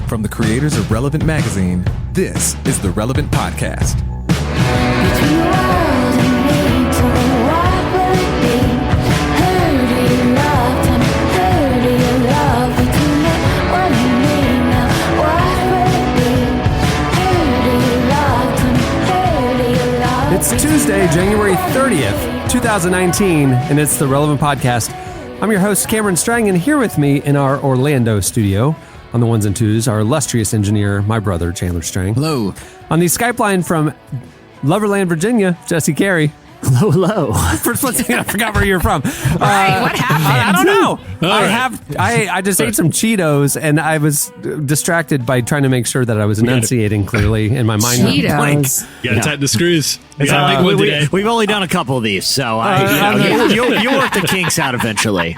From the creators of Relevant Magazine, this is the Relevant Podcast. It's Tuesday, January 30th, 2019, and it's the Relevant Podcast. I'm your host, Cameron Strang, and here with me in our Orlando studio on the ones and twos, our illustrious engineer, my brother, Chandler Strang. Hello. On the Skype line from Loverland, Virginia, Jesse Carey. Hello, hello. First one thing, I forgot where you're from. Right, what happened? I don't know. I just ate some Cheetos, and I was distracted by trying to make sure that I was enunciating clearly in my mind. Cheetos. You gotta tighten the screws. We've only done a couple of these, so you'll work the kinks out eventually.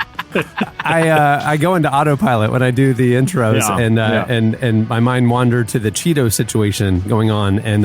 I go into autopilot when I do the intros, and my mind wandered to the Cheeto situation going on, and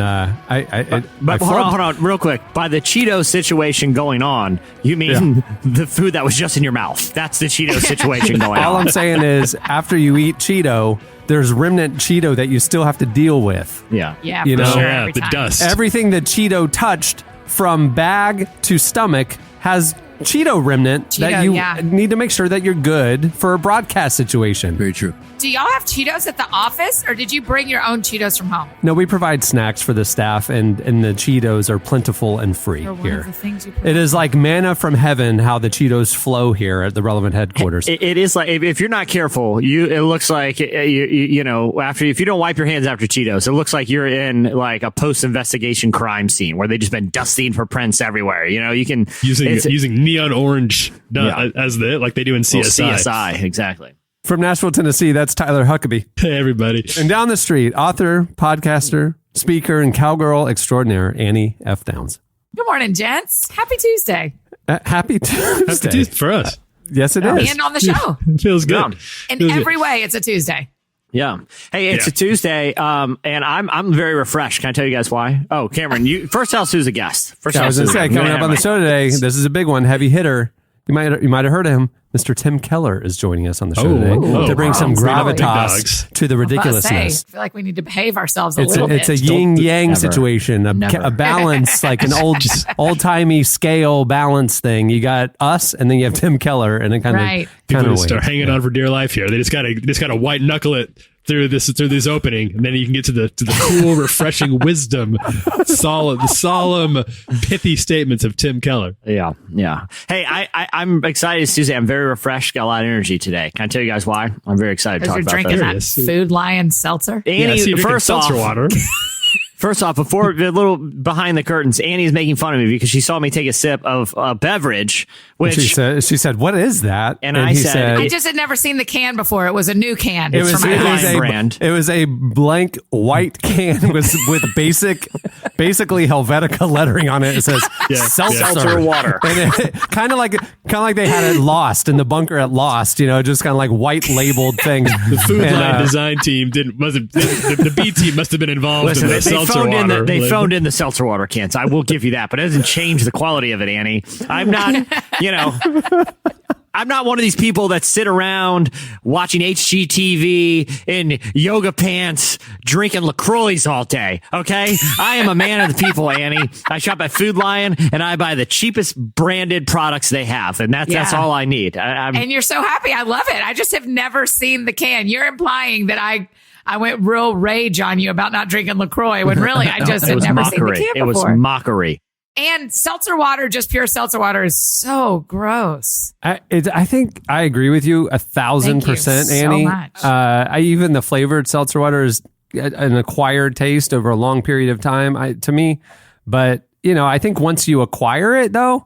But hold on, real quick. By the Cheeto situation going on, you mean the food that was just in your mouth? That's the Cheeto situation going on. All I'm saying is, after you eat Cheeto, there's remnant Cheeto that you still have to deal with. Yeah, You know? Sure, Yeah, the dust. Everything that Cheeto touched, from bag to stomach, has Cheeto remnant that you need to make sure that you're good for a broadcast situation. Very true. Do y'all have Cheetos at the office, or did you bring your own Cheetos from home? No, we provide snacks for the staff, and the Cheetos are plentiful and free They're one here. of the things you It is like manna from heaven how the Cheetos flow here at the Relevant headquarters. It is like, if you're not careful, it looks like you know, after, if you don't wipe your hands after Cheetos, it looks like you're in like a post-investigation crime scene where they just been dusting for prints everywhere. You know, you can using neon orange as like they do in CSI. CSI, exactly. From Nashville, Tennessee, that's Tyler Huckabee. Hey, everybody. And down the street, author, podcaster, speaker, and cowgirl extraordinaire, Annie F. Downs. Good morning, gents. Happy Tuesday. Happy Tuesday. Happy Tuesday for us. Yes, it is. And on the show. It feels good. In every way, it's a Tuesday. Yeah. Hey, it's a Tuesday, and I'm very refreshed. Can I tell you guys why? Oh, Cameron, you first tell us who's a guest. I was going to say, coming up on the show today, this is a big one, heavy hitter. You might have heard of him. Mr. Tim Keller is joining us on the show today to bring some gravitas to the ridiculousness. I feel like we need to behave ourselves a little It's bit. a yin-yang situation, a balance, like an old-timey scale balance thing. You got us, and then you have Tim Keller, and it kind of People start hanging on for dear life here. They just gotta white knuckle it through this opening, and then you can get to the cool, refreshing wisdom, the solemn, pithy statements of Tim Keller. Yeah. Hey, I'm excited. It's Tuesday. I'm very refreshed. Got a lot of energy today. Can I tell you guys why? I'm very excited to talk about drinking that. that Food Lion seltzer. Annie, first off, water. First off, before a little behind the curtains, Annie's making fun of me because she saw me take a sip of a beverage. Which she said, "What is that?" And I said, I just had never seen the can before. It was a new can. It was a brand. It was a blank white can with basically Helvetica lettering on it. It says seltzer water, and it, kind of like they had it lost in the bunker at Lost. You know, just kind of like white labeled thing. The Food Line design team the B team must have been involved in the seltzer water. They phoned in the seltzer water cans. I will give you that, but it doesn't change the quality of it, Annie. I'm not. I'm not one of these people that sit around watching HGTV in yoga pants, drinking LaCroix all day. Okay, I am a man of the people, Annie. I shop at Food Lion and I buy the cheapest branded products they have, and that's all I need. And you're so happy. I love it. I just have never seen the can. You're implying that I went real rage on you about not drinking LaCroix when really I just had never seen the can before. It was mockery. And seltzer water, just pure seltzer water, is so gross. I think I agree with you 1,000%, Annie. So much. Even the flavored seltzer water is an acquired taste over a long period of time to me. But, I think once you acquire it, though,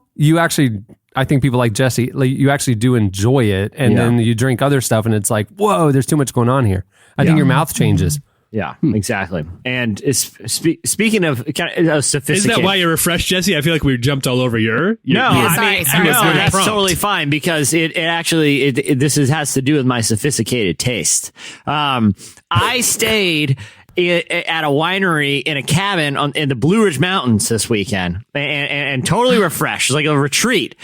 I think people like Jesse, you actually do enjoy it. And then you drink other stuff and it's like, whoa, there's too much going on here. I think your mouth changes. Yeah, exactly. And speaking of kind of sophisticated, isn't that why you're refreshed, Jesse? I feel like we jumped all over your sorry. That's totally fine because it actually has to do with my sophisticated taste. I stayed at a winery in a cabin in the Blue Ridge Mountains this weekend and totally refreshed. It's like a retreat.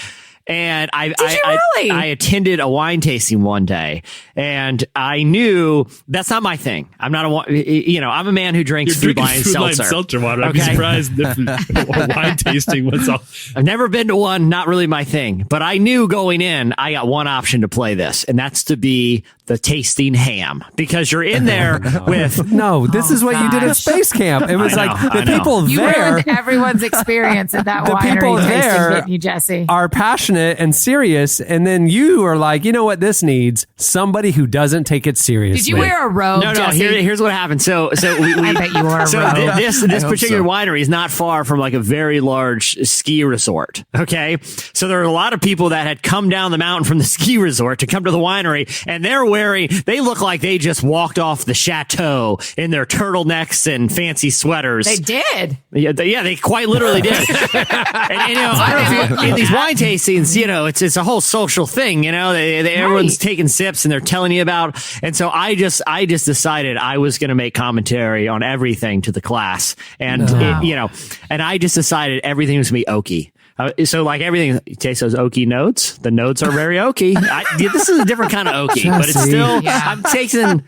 And really? I attended a wine tasting one day, and I knew that's not my thing. I'm not I'm a man who drinks Food Lion seltzer water. I'd be surprised if a wine tasting was all. I've never been to one, not really my thing. But I knew going in, I got one option to play this, and that's to be the tasting ham, because you're in there with No, this is what you did at Space Camp. It was people you there. ruined everyone's experience at that winery people tasting, there didn't you, Jesse? are passionate and serious, and then you are like, you know what this needs? Somebody who doesn't take it seriously. Did you wear a robe, No, Jesse? here's what happened. So I bet you wore a so robe. this particular winery is not far from like a very large ski resort. Okay, so there are a lot of people that had come down the mountain from the ski resort to come to the winery, and they look like they just walked off the chateau in their turtlenecks and fancy sweaters. They did. Yeah, they quite literally did. and I don't know if in these wine tastings, it's a whole social thing. Everyone's taking sips and they're telling you about. And so I just decided I was going to make commentary on everything to the class, and and I just decided everything was going to be oaky. So like everything, you taste those oaky notes. The notes are very oaky. This is a different kind of oaky, but it's still, I'm tasting,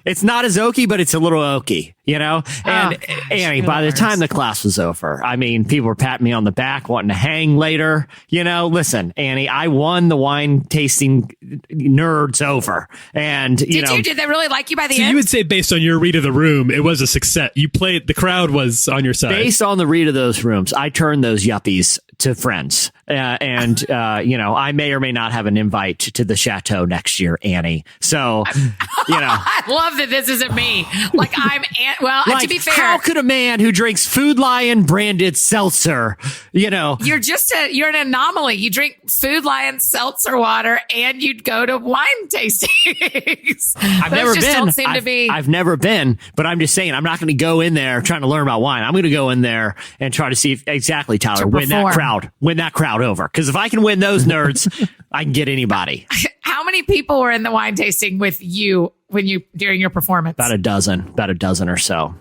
it's not as oaky, but it's a little oaky, And Annie, by the time the class was over, I mean, people were patting me on the back, wanting to hang later. Listen, Annie, I won the wine tasting nerds over. And, Did they really like you by the So end? you would say, based on your read of the room, it was a success. The crowd was on your side. Based on the read of those rooms, I turned those yuppies to friends. I may or may not have an invite to the chateau next year, Annie. So, I love that this isn't me. Like to be fair, how could a man who drinks Food Lion branded seltzer, you're an anomaly. You drink Food Lion seltzer water and you'd go to wine tastings. I've never been. Don't seem to be. I've never been, but I'm just saying, I'm not going to go in there trying to learn about wine. I'm going to go in there and try to see if, exactly, Tyler, win that crowd over. Because if I can win those nerds, I can get anybody. How many people were in the wine tasting with you during your performance? About a dozen or so.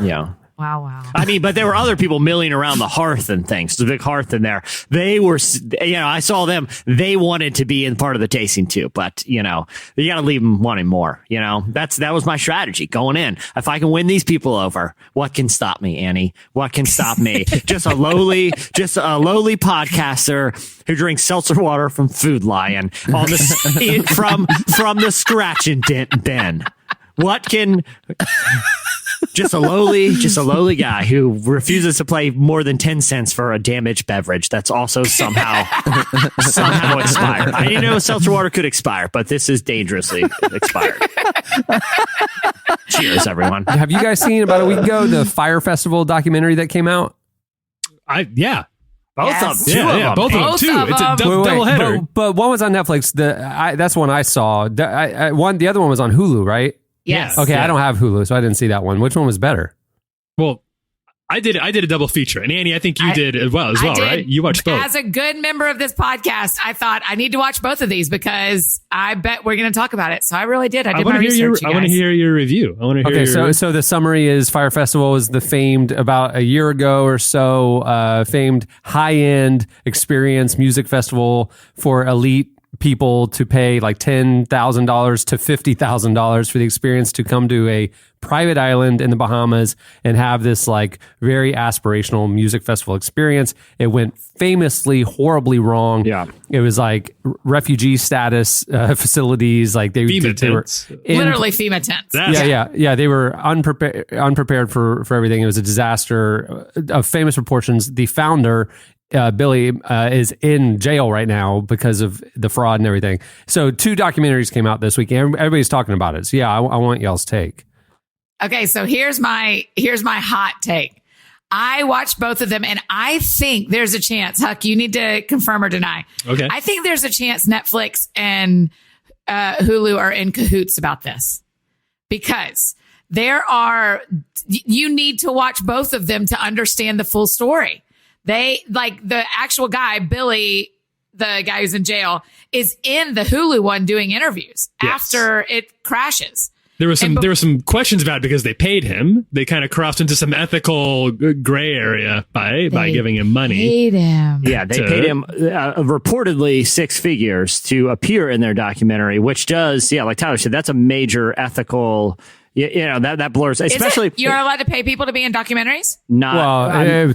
Yeah. Wow. I mean, but there were other people milling around the hearth and things. There's a big hearth in there. They were, I saw them. They wanted to be in part of the tasting too, but you got to leave them wanting more. That was my strategy going in. If I can win these people over, what can stop me, Annie? What can stop me? just a lowly podcaster who drinks seltzer water from Food Lion on from the scratch and dent bin. What can? Just a lowly guy who refuses to pay more than 10 cents for a damaged beverage that's also somehow expired. I didn't know seltzer water could expire, but this is dangerously expired. Cheers, everyone. Have you guys seen about a week ago the Fyre Festival documentary that came out? Both of them. Both of them too. It's a double header. But one was on Netflix. That's one I saw. The other one was on Hulu, right? Yes. Okay, I don't have Hulu, so I didn't see that one. Which one was better? Well, I did a double feature, and Annie, I think you did as well, right? You watched both. As a good member of this podcast, I thought I need to watch both of these because I bet we're going to talk about it. So I really did. I did my research. I want to hear your review. So the summary is Fyre Festival was the famed about a year ago or so, famed high-end experience music festival for elite people to pay like $10,000 to $50,000 for the experience to come to a private island in the Bahamas and have this like very aspirational music festival experience. It went famously horribly wrong. Yeah. It was like refugee status facilities. Like they were literally FEMA tents. Yeah. They were unprepared for everything. It was a disaster of famous proportions. The founder, Billy, is in jail right now because of the fraud and everything. So 2 documentaries came out this week. Everybody's talking about it. So yeah, I want y'all's take. Okay, so here's my hot take. I watched both of them, and I think there's a chance. Huck, you need to confirm or deny. Okay. I think there's a chance Netflix and Hulu are in cahoots about this because you need to watch both of them to understand the full story. They, like the actual guy, Billy, the guy who's in jail, is in the Hulu one doing interviews after it crashes. There were some questions about it because they paid him. They kind of crossed into some ethical gray area by giving him money. Paid him. Yeah, they paid him reportedly 6 figures to appear in their documentary, which does, like Tyler said, that's a major ethical. That blurs, especially you're allowed to pay people to be in documentaries.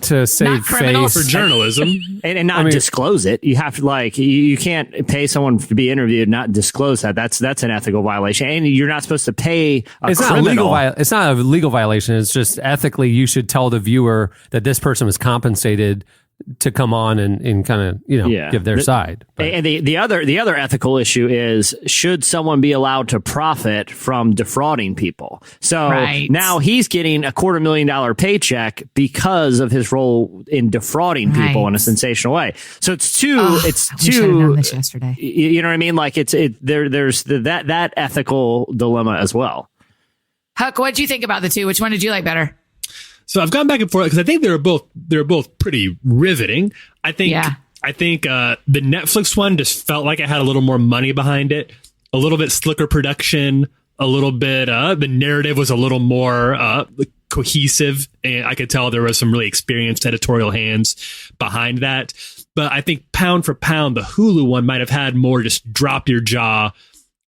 To save face for journalism and not disclose it. You have to you can't pay someone to be interviewed, not disclose that. That's an ethical violation, and you're not supposed to pay a criminal. It's not a legal violation. It's just ethically, you should tell the viewer that this person was compensated to come on and kind of give their side. But. And the other ethical issue is, should someone be allowed to profit from defrauding people? So now he's getting a $250,000 paycheck because of his role in defrauding people in a sensational way. So it's too. I wish I'd have done this yesterday. You know what I mean? There's that ethical dilemma as well. Huck, what did you think about the two? Which one did you like better? So I've gone back and forth because I think they're both pretty riveting. I think the Netflix one just felt like it had a little more money behind it, a little bit slicker production, a little bit the narrative was a little more cohesive, and I could tell there was some really experienced editorial hands behind that. But I think pound for pound, the Hulu one might have had more just drop your jaw.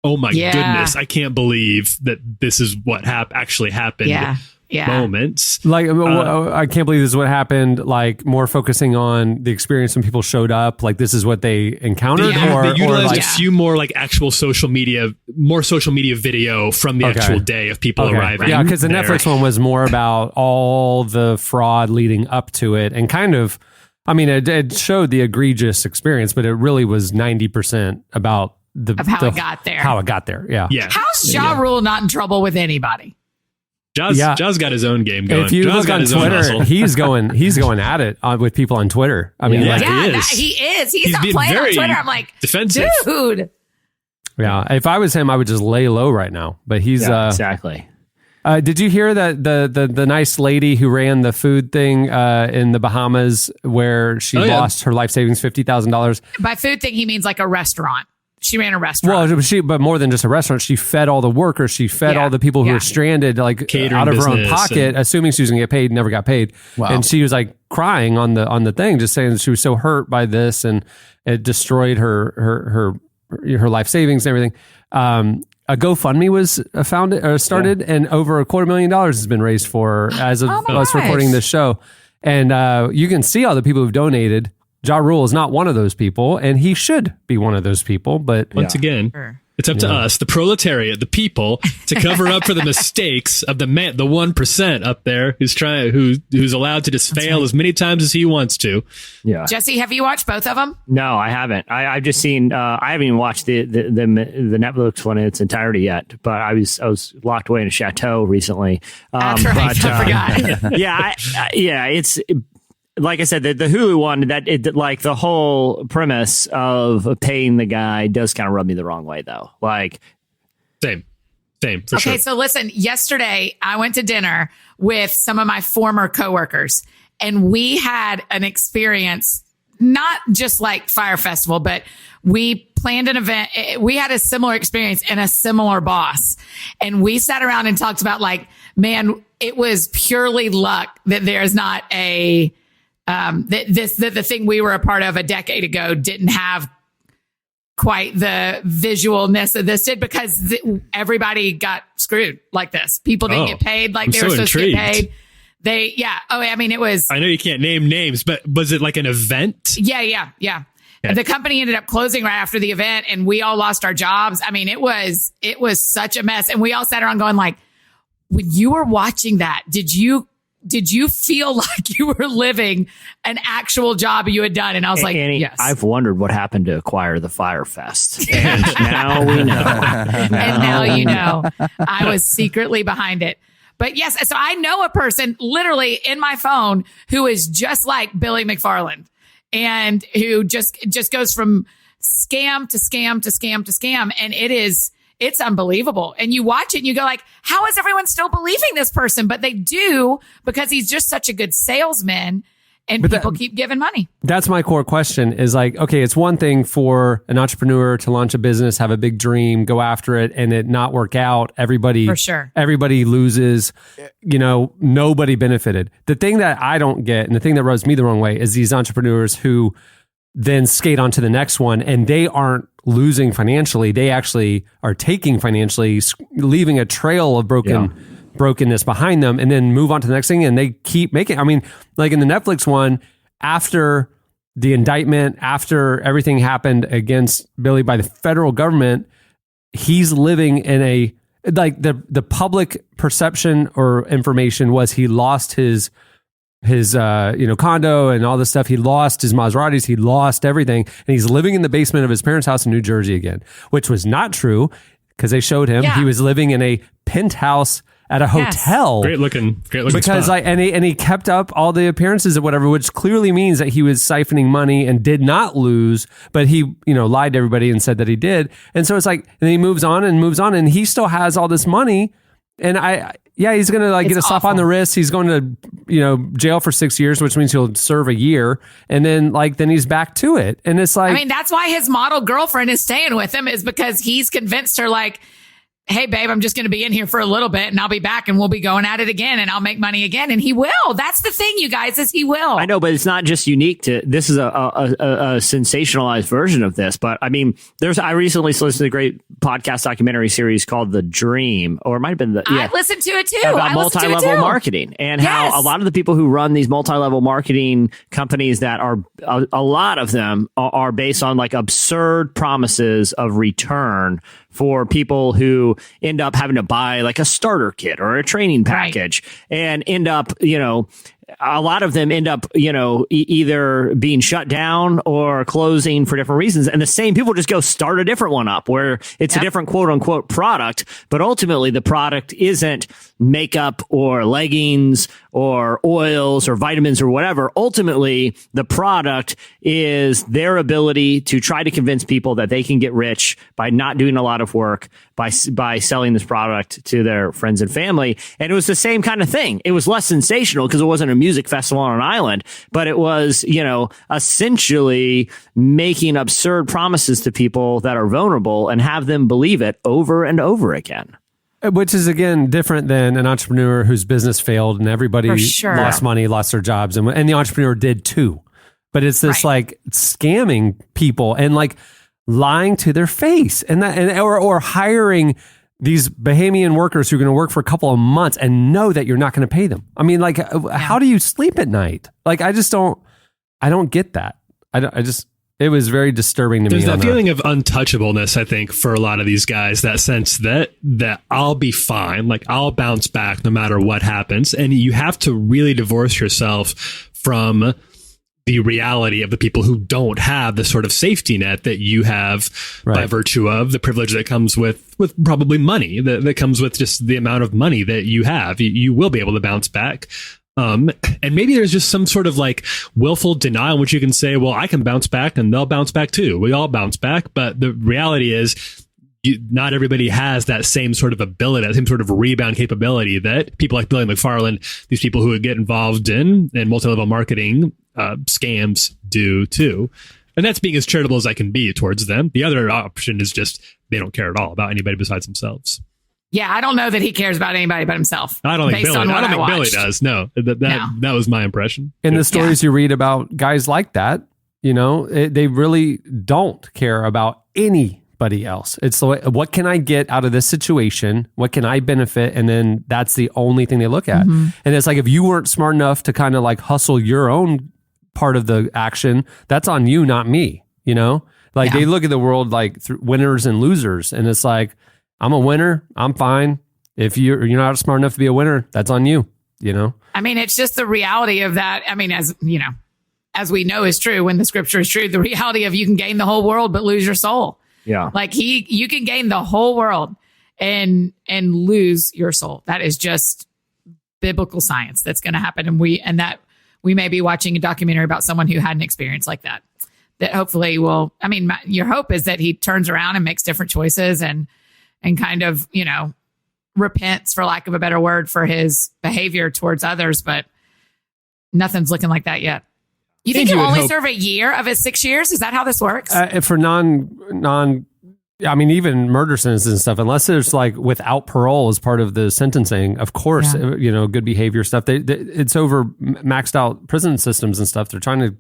Oh my goodness, I can't believe that this is what actually happened. Moments. I can't believe this is what happened. Like, more focusing on the experience when people showed up. Like, this is what they encountered. They utilized a few more actual social media video from the actual day of people arriving. Yeah, because the Netflix one was more about all the fraud leading up to it, and kind of, it showed the egregious experience, but it really was 90% about how it got there. How it got there. Yeah. How's Ja Rule not in trouble with anybody? Ja's got his own game going. If you look on Twitter, he's going at it with people on Twitter. He is. He's not playing on Twitter. I'm like, defensive. Dude. Yeah. If I was him, I would just lay low right now. But he's exactly. Did you hear that the nice lady who ran the food thing in the Bahamas, where she lost her life savings $50,000? By food thing, he means like a restaurant. She ran a restaurant. Well, but more than just a restaurant. She fed all the workers. She fed all the people who were stranded, catering out of her own business pocket, assuming she was going to get paid, never got paid. Wow. And she was crying on the thing, just saying that she was so hurt by this, and it destroyed her life savings and everything. A GoFundMe was started, and over $250,000 has been raised for her as of us recording this show. And you can see all the people who've donated. Ja Rule is not one of those people, and he should be one of those people. But once again, it's up to us, the proletariat, the people, to cover up for the mistakes of the 1% up there who's allowed to just fail as many times as he wants to. Yeah. Jesse, have you watched both of them? No, I haven't. I've just seen. I haven't even watched the Netflix one in its entirety yet. But I was locked away in a chateau recently. That's right. I forgot. It's. Like I said, the Hulu one, the whole premise of paying the guy does kind of rub me the wrong way, though. Same. For okay, sure. so listen, yesterday I went to dinner with some of my former coworkers, and we had an experience, not just like Fyre Festival, but we planned an event. We had a similar experience and a similar boss. And we sat around and talked about man, it was purely luck that there's not that the thing we were a part of a decade ago didn't have quite the visualness of this did, because everybody got screwed like this. People didn't get paid like they were supposed to get paid. It was. I know you can't name names, but was it like an event? Yeah. Okay. The company ended up closing right after the event, and we all lost our jobs. It was such a mess, and we all sat around going when you were watching that, did you feel like you were living an actual job you had done? And I was like, Annie, yes. I've wondered what happened to acquire the Fyre Fest. And now we know. And now you know. I was secretly behind it. But yes, so I know a person literally in my phone who is just like Billy McFarland, and who just goes from scam to scam to scam to scam. And it's unbelievable. And you watch it and you go how is everyone still believing this person? But they do, because he's just such a good salesman. and people keep giving money. That's my core question is like, okay, it's one thing for an entrepreneur to launch a business, have a big dream, go after it, and it not work out. Everybody, For sure. everybody loses, nobody benefited. The thing that I don't get and the thing that rubs me the wrong way is these entrepreneurs who then skate on to the next one and they aren't losing financially. They actually are taking financially, leaving a trail of brokenness behind them, and then move on to the next thing. And they keep making, I mean, like in the Netflix one, after the indictment, after everything happened against Billy by the federal government, he's living in a, like the public perception or information was he lost his condo and all this stuff. He lost his Maseratis. He lost everything. And he's living in the basement of his parents' house in New Jersey again, which was not true because they showed him he was living in a penthouse at a hotel. Great looking because spot. and he kept up all the appearances of whatever, which clearly means that he was siphoning money and did not lose, but he, lied to everybody and said that he did. And so it's like, and he moves on and he still has all this money. And he's going to get a slap on the wrist. He's going to, jail for 6 years, which means he'll serve a year. And then then he's back to it. And it's like, I mean, that's why his model girlfriend is staying with him, is because he's convinced her hey, babe, I'm just going to be in here for a little bit and I'll be back and we'll be going at it again and I'll make money again. And he will. That's the thing, you guys, is he will. I know, but it's not just unique to, this is a sensationalized version of this. But I mean, I recently listened to a great podcast documentary series called The Dream, or it might have been I listened to it too. About multi-level marketing and how a lot of the people who run these multi-level marketing companies that are, a lot of them are based on absurd promises of return for people who end up having to buy a starter kit or a training package and end up, a lot of them end up, either being shut down or closing for different reasons. And the same people just go start a different one up where it's a different quote unquote product, but ultimately the product isn't makeup or leggings or oils or vitamins or whatever. Ultimately, the product is their ability to try to convince people that they can get rich by not doing a lot of work, by selling this product to their friends and family. And it was the same kind of thing. It was less sensational because it wasn't a music festival on an island, but it was, essentially making absurd promises to people that are vulnerable and have them believe it over and over again. Which is, again, different than an entrepreneur whose business failed and everybody lost money, lost their jobs, and the entrepreneur did too. But it's this scamming people and lying to their face or hiring these Bahamian workers who are going to work for a couple of months and know that you're not going to pay them. I mean, how do you sleep at night? I don't get that. It was very disturbing to me. There's that feeling of untouchableness, I think, for a lot of these guys, that sense that I'll be fine, I'll bounce back no matter what happens. And you have to really divorce yourself from the reality of the people who don't have the sort of safety net that you have by virtue of the privilege that comes with probably money, that comes with just the amount of money that you have. You will be able to bounce back. And maybe there's just some sort of willful denial in which you can say, well, I can bounce back and they'll bounce back too. We all bounce back. But the reality is not everybody has that same sort of ability, that same sort of rebound capability that people like Billy McFarland, these people who would get involved in multi-level marketing scams do too. And that's being as charitable as I can be towards them. The other option is just they don't care at all about anybody besides themselves. Yeah, I don't know that he cares about anybody but himself. I don't think Billy does. No, that was my impression. In the stories you read about guys like that, they really don't care about anybody else. It's what can I get out of this situation? What can I benefit? And then that's the only thing they look at. Mm-hmm. And it's if you weren't smart enough to kind of hustle your own part of the action, that's on you, not me. They look at the world through winners and losers, and it's I'm a winner. I'm fine. If you're not smart enough to be a winner, that's on you, I mean, it's just the reality of that. I mean, as we know is true when the scripture is true, the reality of you can gain the whole world but lose your soul. Yeah. You can gain the whole world and lose your soul. That is just biblical science that's going to happen. And we may be watching a documentary about someone who had an experience like that hopefully will, your hope is that he turns around and makes different choices and kind of, repents, for lack of a better word, for his behavior towards others. But nothing's looking like that yet. You think you he'll would only hope- serve a year of his 6 years? Is that how this works? For I mean, even murder sentences and stuff, unless there's like without parole as part of the sentencing, of course, good behavior stuff. It's over maxed out prison systems and stuff. They're trying to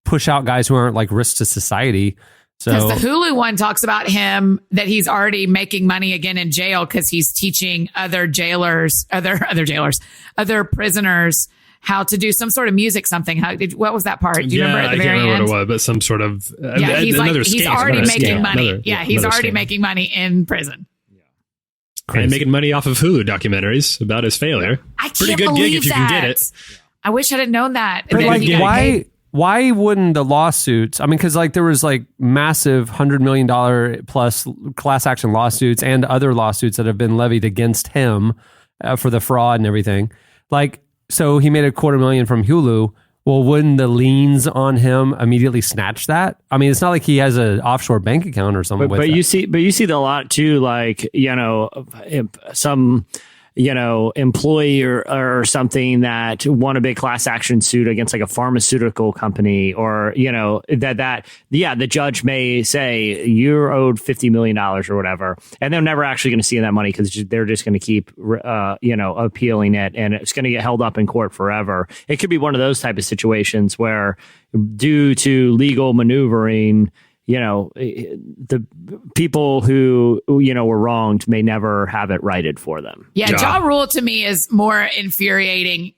push out guys who aren't like risks to society. Because So the Hulu one talks about him that he's already making money again in jail because he's teaching other prisoners how to do some sort of music. What was that part? Do you remember at the very I can't remember end? what it was, but some sort of He's another he's scam, already another making scam, money. another- He's another already scam. making money in prison. And making money off of Hulu documentaries about his failure. I can't Pretty good believe gig if you that. can get it. I wish I had known that. But And then like, he got paid. why wouldn't the lawsuits? I mean, because like there was like massive $100 million plus class action lawsuits and other lawsuits that have been levied against him for the fraud and everything. Like, so he made $250,000 from Hulu. Well, wouldn't the liens on him immediately snatch that? I mean, it's not like he has an offshore bank account or something. But you see the lot too, like, some employee or something that won a big class action suit against like a pharmaceutical company, or the judge may say you're owed $50 million or whatever, and they're never actually going to see that money because they're just going to keep appealing it, and it's going to get held up in court forever. It could be one of those type of situations where, due to legal maneuvering, the people who, were wronged may never have it righted for them. Yeah, Ja Rule to me is more infuriating,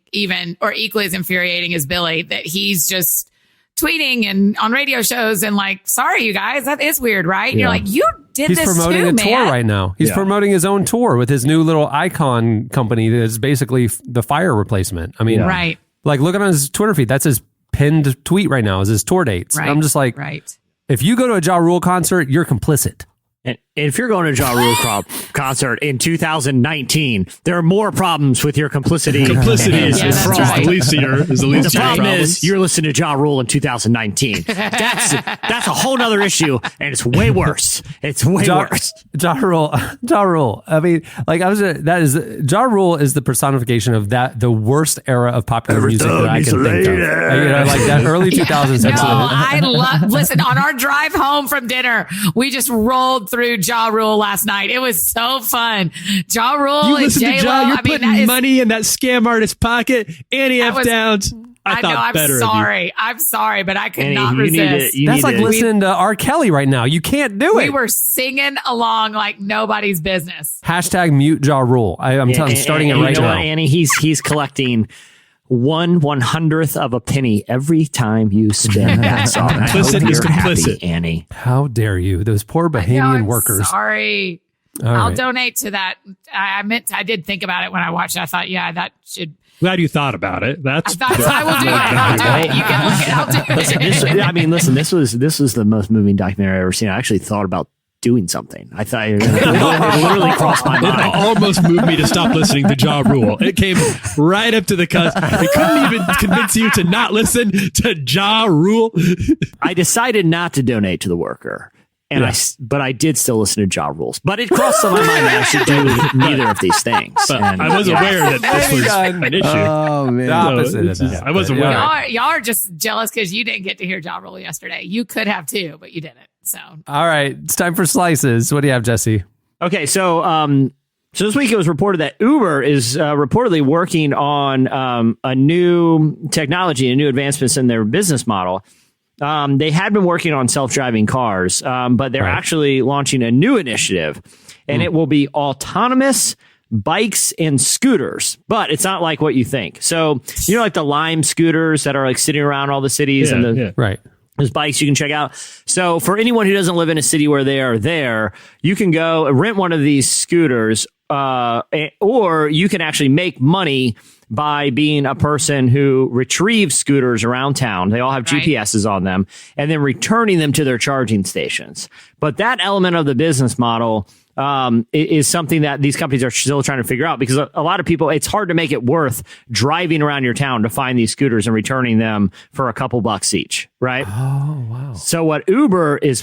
or equally as infuriating as Billy, that he's just tweeting and on radio shows and like, sorry, you guys, that is weird, right? And you're like, you did He's this promoting too, a man. tour right now. He's promoting his own tour with his new little icon company that is basically the Fyre replacement. I mean, Right. like look on his Twitter feed. That's his pinned tweet right now is his tour dates. Right. I'm just like, right. if you go to a Ja Rule concert, you're complicit. And if you're going to a Ja Rule concert in 2019, there are more problems with your complicity. Complicity is Yeah, that's fraud. right. The least of your The problem problems. is you're listening to Ja Rule in 2019. That's a whole nother issue, and it's way worse. It's way worse. Ja Rule. I mean, like Ja Rule is the personification of the worst era of popular music that I can think of. Like that early 2000s. No, listen, on our drive home from dinner, we just rolled through Ja Rule last night. It was so fun. Ja Rule You and listen to J-Lo. Ja, you're I mean, putting money in that scam artist's pocket. Annie F. was- Downs. I know, thought I'm better sorry. I'm sorry, but I could Annie, not you need resist. to- That's like listening to R. Kelly right now. You can't do We it. were singing along like nobody's business. Hashtag mute Ja Rule. I'm starting it right you know now. what, Annie? He's collecting 1/100th of a penny every time you spin that song. I hope Complicit is you're happy, complicit. Annie. How dare you? Those poor No, Bahamian I'm workers. sorry. All I'll right. donate to that. I did think about it when I watched it. I thought, yeah, that should. Glad you thought about it. I That's thought I will do it. I'll do it. You can look it. I'll do it. This was the most moving documentary I've ever seen. I actually thought about doing something. I thought it literally crossed my It mind. almost moved me to stop listening to Ja Rule. It came right up to the cusp. It couldn't even convince you to not listen to Ja Rule. I decided not to donate to the worker. But I did still listen to Ja Rules. But it crossed my mind that I should do neither of these things. But And, I was aware that this was an issue. Oh, man. The opposite of that. I was aware. Y'all are just jealous because you didn't get to hear Ja Rule yesterday. You could have too, but you didn't. So All right. It's time for slices. What do you have, Jesse? Okay, so this week it was reported that Uber is reportedly working on a new technology and new advancements in their business model. They had been working on self-driving cars, but they're actually launching a new initiative, and it will be autonomous bikes and scooters. But it's not like what you think. So, like the Lime scooters that are like sitting around all the cities Right. There's bikes you can check out. So for anyone who doesn't live in a city where they are there, you can go rent one of these scooters, or you can actually make money by being a person who retrieves scooters around town. They all have GPSs on them, and then returning them to their charging stations. But that element of the business model is something that these companies are still trying to figure out, because a lot of people, it's hard to make it worth driving around your town to find these scooters and returning them for a couple bucks each, right? Oh, wow. So what Uber is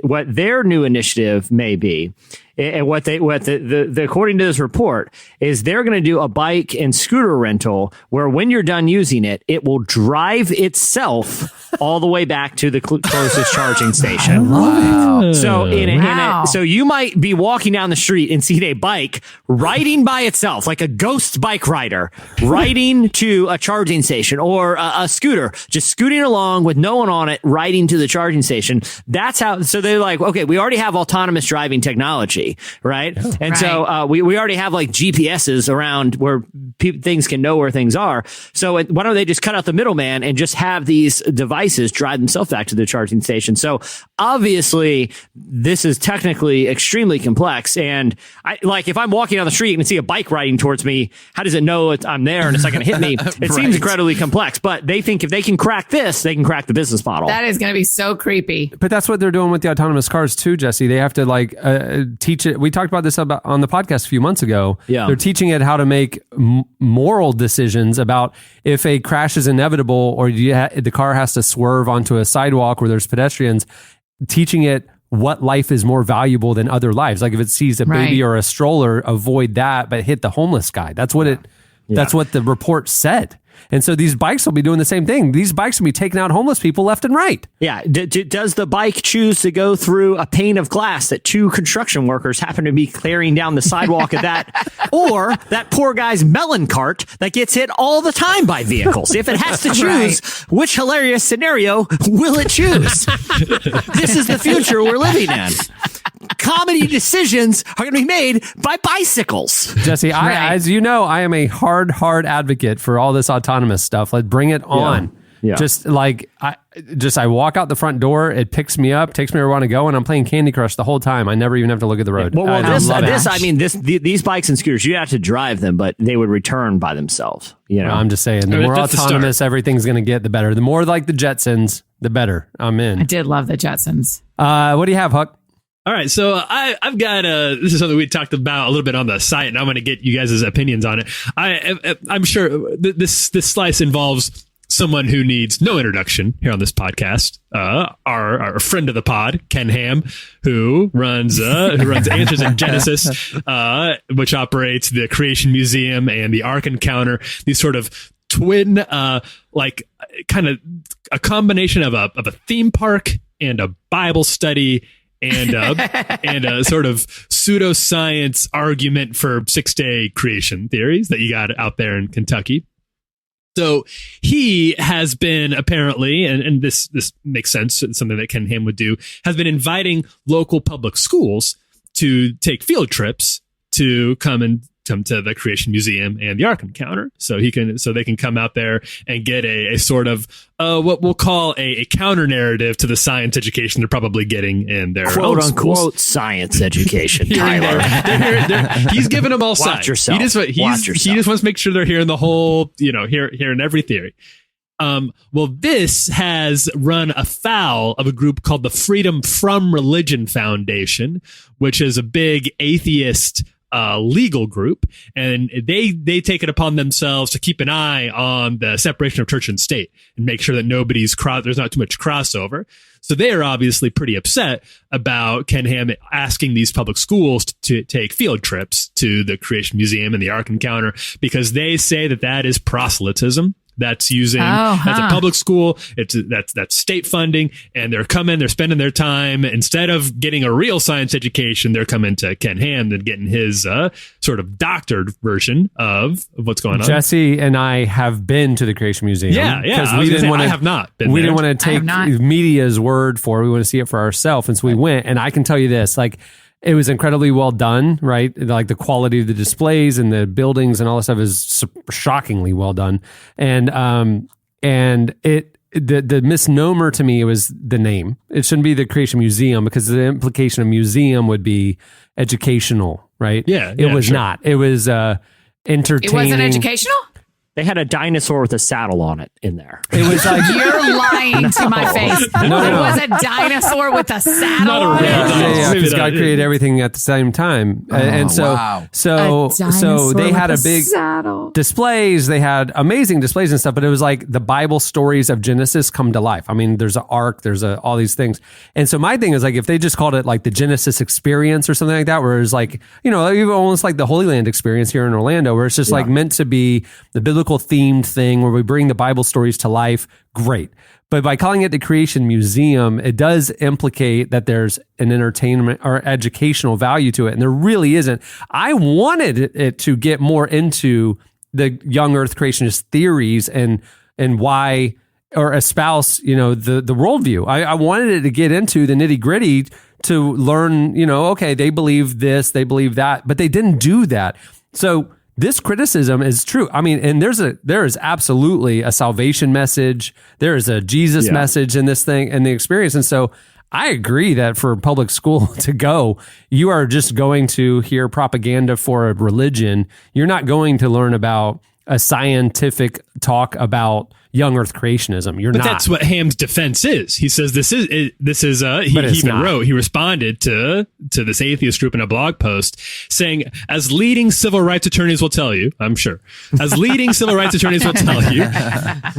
what their new initiative may be, and according to this report, is they're going to do a bike and scooter rental where when you're done using it, it will drive itself all the way back to the closest charging station. Wow. So you might be walking down the street and see a bike riding by itself, like a ghost bike rider, riding to a charging station, or a scooter just scooting along with no one on it, riding to the charging station. That's how. So they're like, okay, we already have autonomous driving technology, right? Oh. And so we already have like GPSs around where things can know where things are. So why don't they just cut out the middleman and just have these devices drive themselves back to the charging station? So obviously this is technically extremely complex. And if I'm walking down the street and see a bike riding towards me, how does it know I'm there and it's not going to hit me? It seems incredibly complex, but they think if they can crack this, they can crack the business model. That is going to be so creepy. But that's what they're doing with the autonomous cars too, Jesse. They have to teach it. We talked about this on the podcast a few months ago. Yeah. They're teaching it how to make moral decisions about if a crash is inevitable or the car has to swerve onto a sidewalk where there's pedestrians, teaching it what life is more valuable than other lives. Like if it sees a baby or a stroller, avoid that, but hit the homeless guy. That's what that's what the report said. And so these bikes will be doing the same thing. These bikes will be taking out homeless people left and right. Yeah. Does the bike choose to go through a pane of glass that two construction workers happen to be clearing down the sidewalk of that, or that poor guy's melon cart that gets hit all the time by vehicles? If it has to choose, which hilarious scenario will it choose? This is the future we're living in. Comedy decisions are going to be made by bicycles. Jesse, as you know, I am a hard advocate for all this autonomous stuff. Let's bring it on. Yeah. Just like I walk out the front door, it picks me up, takes me where I want to go, and I'm playing Candy Crush the whole time. I never even have to look at the road. These bikes and scooters, you have to drive them, but they would return by themselves. You know, I'm just saying, the more autonomous everything's going to get, the better. The more like the Jetsons, the better. I'm in. I did love the Jetsons. What do you have, Huck? All right, so I've got this is something we talked about a little bit on the site, and I'm going to get you guys' opinions on it. I'm sure this slice involves someone who needs no introduction here on this podcast. Our friend of the pod, Ken Ham, who runs Answers in Genesis, which operates the Creation Museum and the Ark Encounter. These sort of twin, kind of a combination of a theme park and a Bible study. And a sort of pseudoscience argument for 6-day creation theories that you got out there in Kentucky. So he has been apparently, and this makes sense, something that Ken Ham would do, has been inviting local public schools to take field trips to come to the Creation Museum and the Ark Encounter, so they can come out there and get a sort of what we'll call a counter narrative to the science education they're probably getting in their quote unquote schools. Science education. Tyler, he's giving them all sides. Yourself. He just wants to make sure they're hearing the whole, hearing every theory. Well, this has run afoul of a group called the Freedom from Religion Foundation, which is a big atheist legal group, and they take it upon themselves to keep an eye on the separation of church and state and make sure that there's not too much crossover. So they are obviously pretty upset about Ken Ham asking these public schools to take field trips to the Creation Museum and the Ark Encounter, because they say that is proselytism. That's that's a public school. That's state funding, and they're spending their time, instead of getting a real science education, they're coming to Ken Ham and getting his sort of doctored version of what's going on. Jesse and I have been to the Creation Museum. Yeah. I have not been. We there. didn't want to take media's word for it. We want to see it for ourselves, and so we went. And I can tell you this, it was incredibly well done, right? Like the quality of the displays and the buildings and all this stuff is shockingly well done. And the misnomer to me was the name. It shouldn't be the Creation Museum, because the implication of museum would be educational, right? Yeah. It was not. It was entertaining. It wasn't educational? They had a dinosaur with a saddle on it in there. It was like You're lying to my face. No. It was a dinosaur with a saddle Not a on real it. dinosaur. because Maybe God not. created everything at the same time, and so wow. so they had a big saddle. displays. They had amazing displays and stuff, but it was like the Bible stories of Genesis come to life. I mean, there's an ark, there's all these things, and so my thing is like if they just called it like the Genesis experience or something like that, where it's like even almost like the Holy Land experience here in Orlando, where it's just like meant to be the biblical themed thing where we bring the Bible stories to life. Great. But by calling it the Creation Museum, it does implicate that there's an entertainment or educational value to it. And there really isn't. I wanted it to get more into the young earth creationist theories and why, or espouse, the worldview. I wanted it to get into the nitty gritty to learn, okay, they believe this, they believe that, but they didn't do that. So this criticism is true. I mean, and there is absolutely a salvation message. There is a Jesus message in this thing and the experience. And so I agree that for public school to go, you are just going to hear propaganda for a religion. You're not going to learn about a scientific talk about young earth creationism. But that's what Ham's defense is. He says he responded to this atheist group in a blog post saying, as leading civil rights attorneys will tell you, I'm sure, as leading civil rights attorneys will tell you,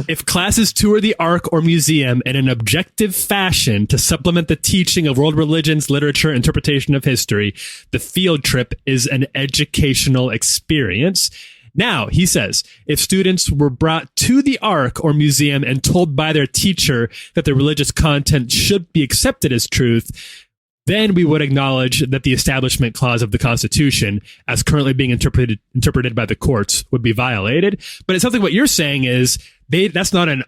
if classes tour the Ark or museum in an objective fashion to supplement the teaching of world religions, literature, interpretation of history, the field trip is an educational experience. Now, he says, if students were brought to the Ark or museum and told by their teacher that the religious content should be accepted as truth, then we would acknowledge that the Establishment Clause of the Constitution, as currently being interpreted by the courts, would be violated. But it's something what you're saying is that's not an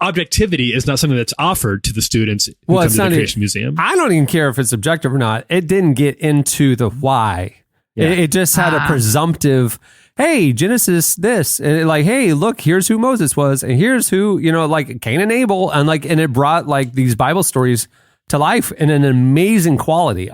objectivity is not something that's offered to the students who come to the Creation Museum. I don't even care if it's objective or not. It didn't get into the why. Yeah. It just had a presumptive, hey, Genesis this, and like, hey, look, here's who Moses was, and here's who, like Cain and Abel, and it brought like these Bible stories to life in an amazing quality.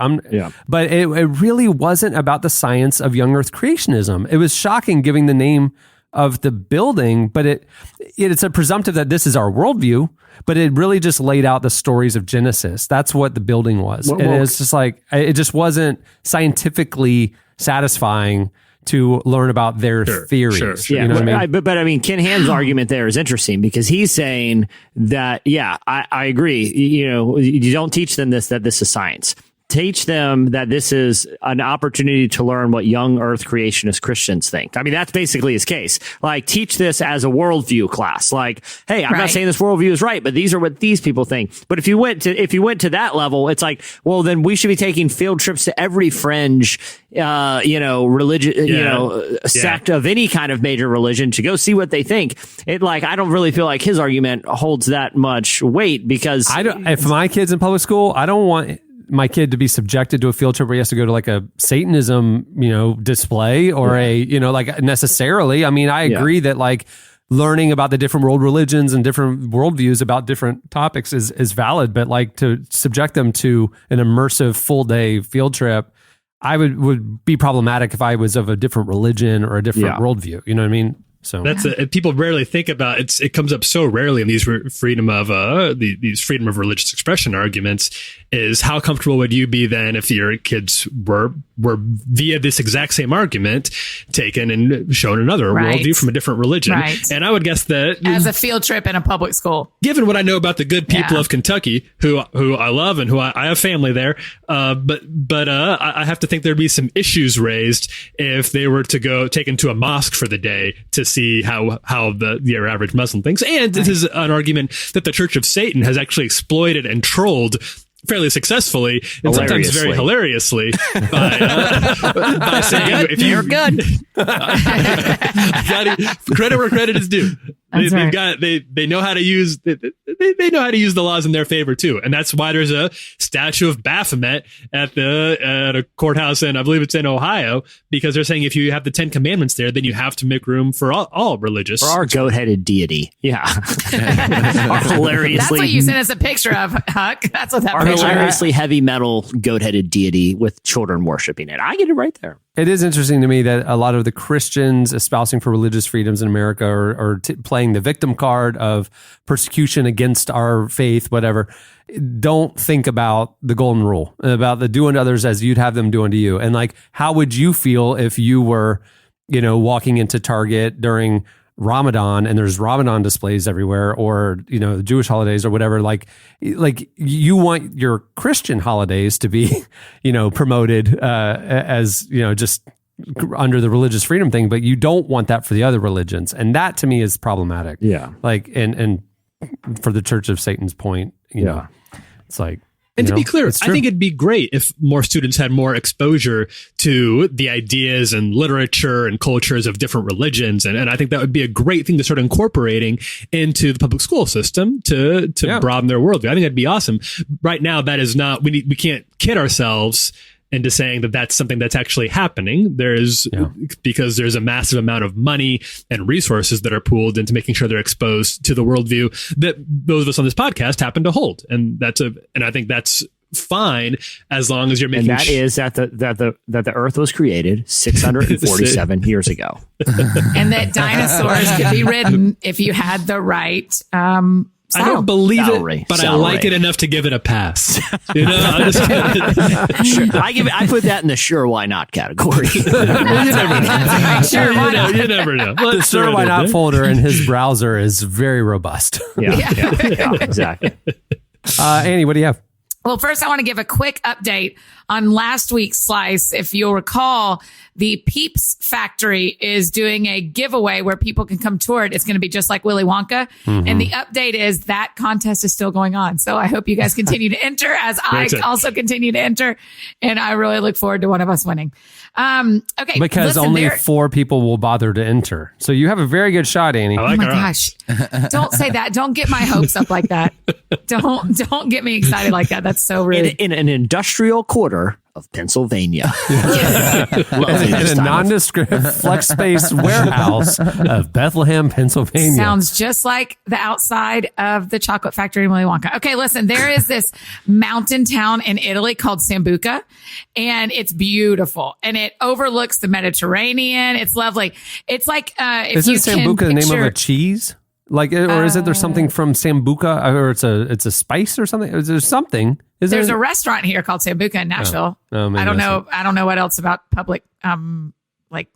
But it really wasn't about the science of young earth creationism. It was shocking giving the name of the building, but it's a presumptive that this is our worldview, but it really just laid out the stories of Genesis. That's what the building was. And it's just like, it just wasn't scientifically satisfying to learn about their theories. Sure. You know what I mean? But I mean, Ken Ham's argument there is interesting because he's saying that, I agree. You don't teach them that this is science. Teach them that this is an opportunity to learn what young earth creationist Christians think. I mean, that's basically his case. Like, teach this as a worldview class. Like, hey, I'm not saying this worldview is right, but these are what these people think. But if you went to that level, it's like, well, then we should be taking field trips to every fringe, religion, sect of any kind of major religion to go see what they think. I don't really feel like his argument holds that much weight because if my kid's in public school, I don't want my kid to be subjected to a field trip where he has to go to like a Satanism, display or necessarily. I mean, I agree that like learning about the different world religions and different worldviews about different topics is valid, but like to subject them to an immersive full day field trip, I would be problematic if I was of a different religion or a different worldview. You know what I mean? So that's people rarely think about it. It comes up so rarely in these freedom of religious expression arguments. Is how comfortable would you be then if your kids were via this exact same argument taken and shown another worldview from a different religion? Right. And I would guess that as a field trip in a public school. Given what I know about the good people of Kentucky, who I love and who I have family there, but I have to think there'd be some issues raised if they were to go taken to a mosque for the day to see how your average Muslim thinks. And this is an argument that the Church of Satan has actually exploited and trolled fairly successfully and sometimes very hilariously by saying, if you're good, credit where credit is due. They know how to use they know how to use the laws in their favor too, and that's why there's a statue of Baphomet at a courthouse in, I believe it's in Ohio, because they're saying if you have the 10 Commandments there, then you have to make room for all religious. For our goat-headed deity, hilariously. That's what you sent us a picture of, Huck. That's what that our picture. Hilariously heavy metal goat-headed deity with children worshiping it. I get it right there. It is interesting to me that a lot of the Christians espousing for religious freedoms in America are playing the victim card of persecution against our faith, whatever. Don't think about the golden rule, about the do unto others as you'd have them do unto you. And like, how would you feel if you were, walking into Target during Ramadan and there's Ramadan displays everywhere, or, the Jewish holidays or whatever, like you want your Christian holidays to be, promoted, as, just under the religious freedom thing, but you don't want that for the other religions. And that to me is problematic. Yeah. Like, and for the Church of Satan's point, you know, it's like, and to be clear, I think it'd be great if more students had more exposure to the ideas and literature and cultures of different religions. And I think that would be a great thing to start incorporating into the public school system to broaden their worldview. I think that'd be awesome. Right now, that is not, we can't kid ourselves into saying that that's something that's actually happening. Because there's a massive amount of money and resources that are pooled into making sure they're exposed to the worldview that those of us on this podcast happen to hold. And I think that's fine as long as you're making. And that is that the Earth was created 647 years ago, and that dinosaurs could be ridden if you had the right. I don't believe Salary. I like it enough to give it a pass. I'm just kidding. Sure. I put that in the sure why not category. You never know. Sure, why not? You never know. the sure why not folder in his browser is very robust. Yeah, exactly. Annie, what do you have? Well, first, I want to give a quick update on last week's Slice. If you'll recall, the Peeps Factory is doing a giveaway where people can come tour it. It's going to be just like Willy Wonka. Mm-hmm. And the update is that contest is still going on. So I hope you guys continue to enter as I also continue to enter. And I really look forward to one of us winning. Okay. Because only 4 people will bother to enter. So you have a very good shot, Annie. Oh my gosh. Don't say that. Don't get my hopes up like that. Don't get me excited like that. That's so rude. In an industrial quarter of Pennsylvania. In a nondescript flex space warehouse of Bethlehem, Pennsylvania. Sounds just like the outside of the chocolate factory in Willy Wonka. Okay, listen, there is this mountain town in Italy called Sambuca, and it's beautiful. And it overlooks the Mediterranean. It's lovely. It's like, Isn't Sambuca the name of a cheese? Like, or is it there's something from Sambuca, or it's a spice or something? Is there something? There's a restaurant here called Sambuca in Nashville. Oh, I don't know. I don't know what else about public, like